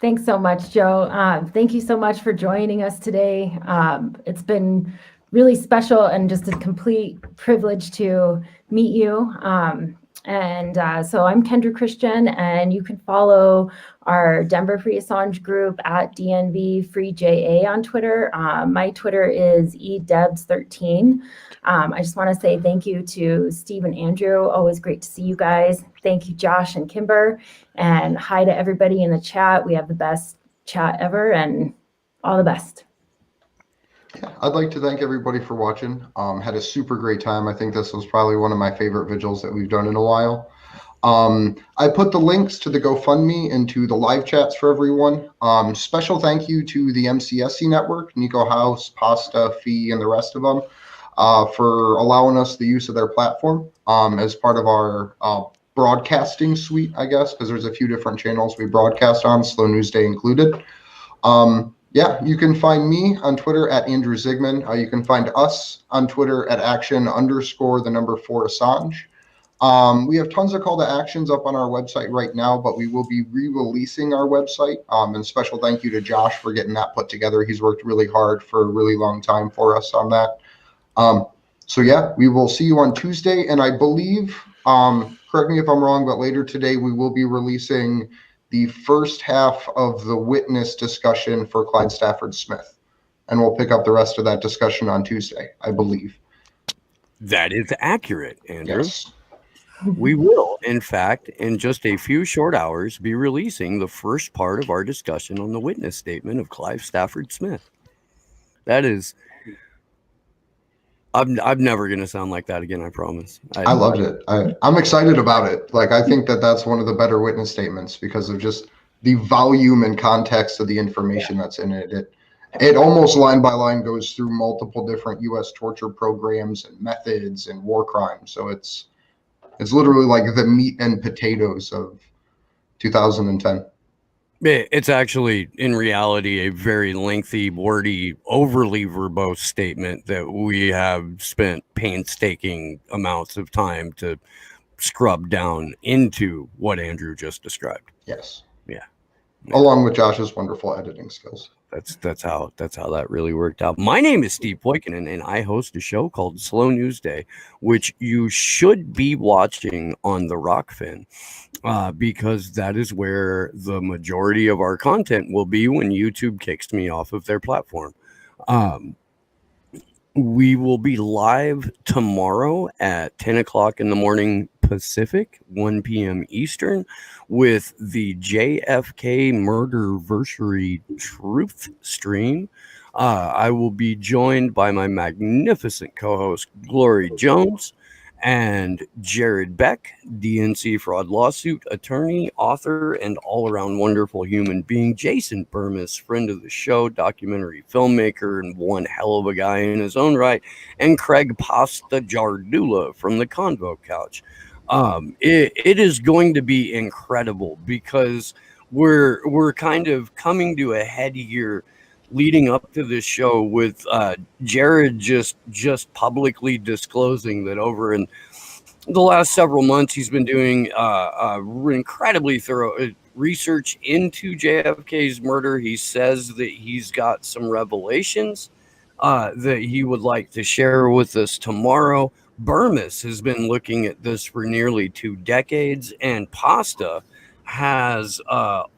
Thanks so much, Joe. Thank you so much for joining us today. It's been really special and just a complete privilege to meet you. So I'm Kendra Christian, and you can follow our Denver Free Assange group at DNV Free JA on Twitter. My Twitter is edebs13. I just want to say thank you to Steve and Andrew. Always great to see you guys. Thank you, Josh and Kimber. And hi to everybody in the chat. We have the best chat ever, and all the best. I'd like to thank everybody for watching. Had a super great time. I think this was probably one of my favorite vigils that we've done in a while. I put the links to the GoFundMe into the live chats for everyone. Special thank you to the MCSC network, Nico House, Pasta, Fee, and the rest of them for allowing us the use of their platform as part of our broadcasting suite, I guess, because there's a few different channels we broadcast on, Slow News Day included. Yeah, you can find me on Twitter at Andrew Zigman. You can find us on Twitter at action_4Assange. We have tons of call to actions up on our website right now, but we will be re-releasing our website. And special thank you to Josh for getting that put together. He's worked really hard for a really long time for us on that. So yeah, we will see you on Tuesday. And I believe, correct me if I'm wrong, but later today we will be releasing the first half of the witness discussion for Clyde Stafford Smith. And we'll pick up the rest of that discussion on Tuesday, I believe. That is accurate, Andrew. Yes. We will, in fact, in just a few short hours, be releasing the first part of our discussion on the witness statement of Clive Stafford Smith. That is... I'm never going to sound like that again, I promise. I loved it. I'm excited about it. Like, I think that that's one of the better witness statements because of just the volume and context of the information that's in it. It almost line by line goes through multiple different U.S. torture programs and methods and war crimes. So it's literally like the meat and potatoes of 2010. It's actually, in reality, a very lengthy, wordy, overly verbose statement that we have spent painstaking amounts of time to scrub down into what Andrew just described. Yes. Yeah. Along with Josh's wonderful editing skills. That's how that really worked out. My name is Steve Poikinen, and I host a show called Slow News Day, which you should be watching on the Rockfin, because that is where the majority of our content will be when YouTube kicks me off of their platform. We will be live tomorrow at 10 o'clock in the morning Pacific, 1 p.m. Eastern, with the JFK Murderversary Truth Stream. I will be joined by my magnificent co-host, Glory Jones, and Jared Beck, DNC fraud lawsuit attorney, author, and all-around wonderful human being. Jason Burmis, friend of the show, documentary filmmaker, and one hell of a guy in his own right. And Craig Pasta Jardula from the Convo Couch. It is going to be incredible because we're kind of coming to a head here leading up to this show with Jared just publicly disclosing that over in the last several months he's been doing incredibly thorough research into JFK's murder. He says that he's got some revelations that he would like to share with us tomorrow. Burmis has been looking at this for nearly 2 decades, and Pasta has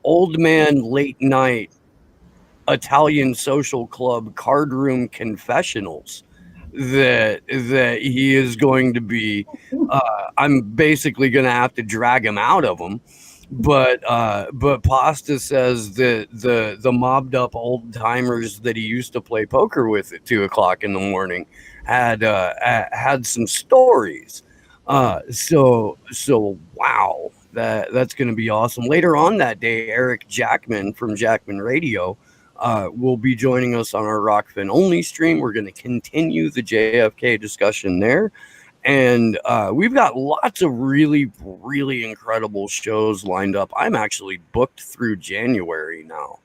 old man late night Italian social club card room confessionals that he is going to be I'm basically going to have to drag him out of them, but Pasta says that the mobbed up old timers that he used to play poker with at 2:00 in the morning had some stories. So wow, that's going to be awesome. Later on that day, Eric Jackman from Jackman Radio will be joining us on our Rockfin only stream. We're going to continue the JFK discussion there. And we've got lots of really, really incredible shows lined up. I'm actually booked through January now.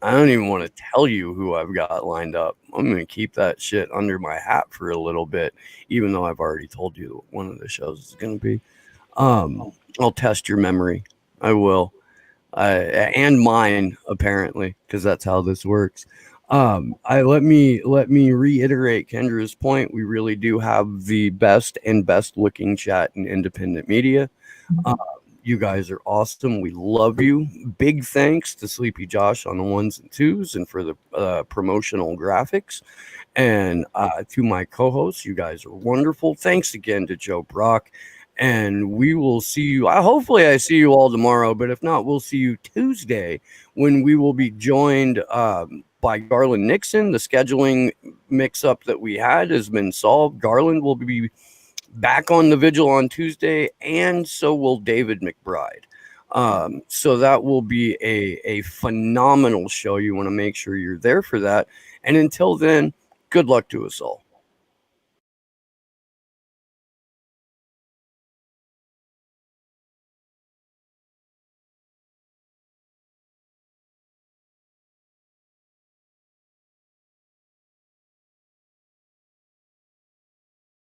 I don't even want to tell you who I've got lined up. I'm going to keep that shit under my hat for a little bit, even though I've already told you what one of the shows is going to be. I'll test your memory. I will. And mine, apparently, because that's how this works. Let me reiterate Kendra's point. We really do have the best looking chat in independent media. You guys are awesome. We love you. Big thanks to Sleepy Josh on the 1s and 2s and for the promotional graphics. And to my co-hosts, you guys are wonderful. Thanks again to Joe Brock. And we will see you. Hopefully I see you all tomorrow, but if not, we'll see you Tuesday when we will be joined by Garland Nixon. The scheduling mix-up that we had has been solved. Garland will be back on the Vigil on Tuesday, and so will David McBride. So that will be a phenomenal show. You want to make sure you're there for that. And until then, good luck to us all.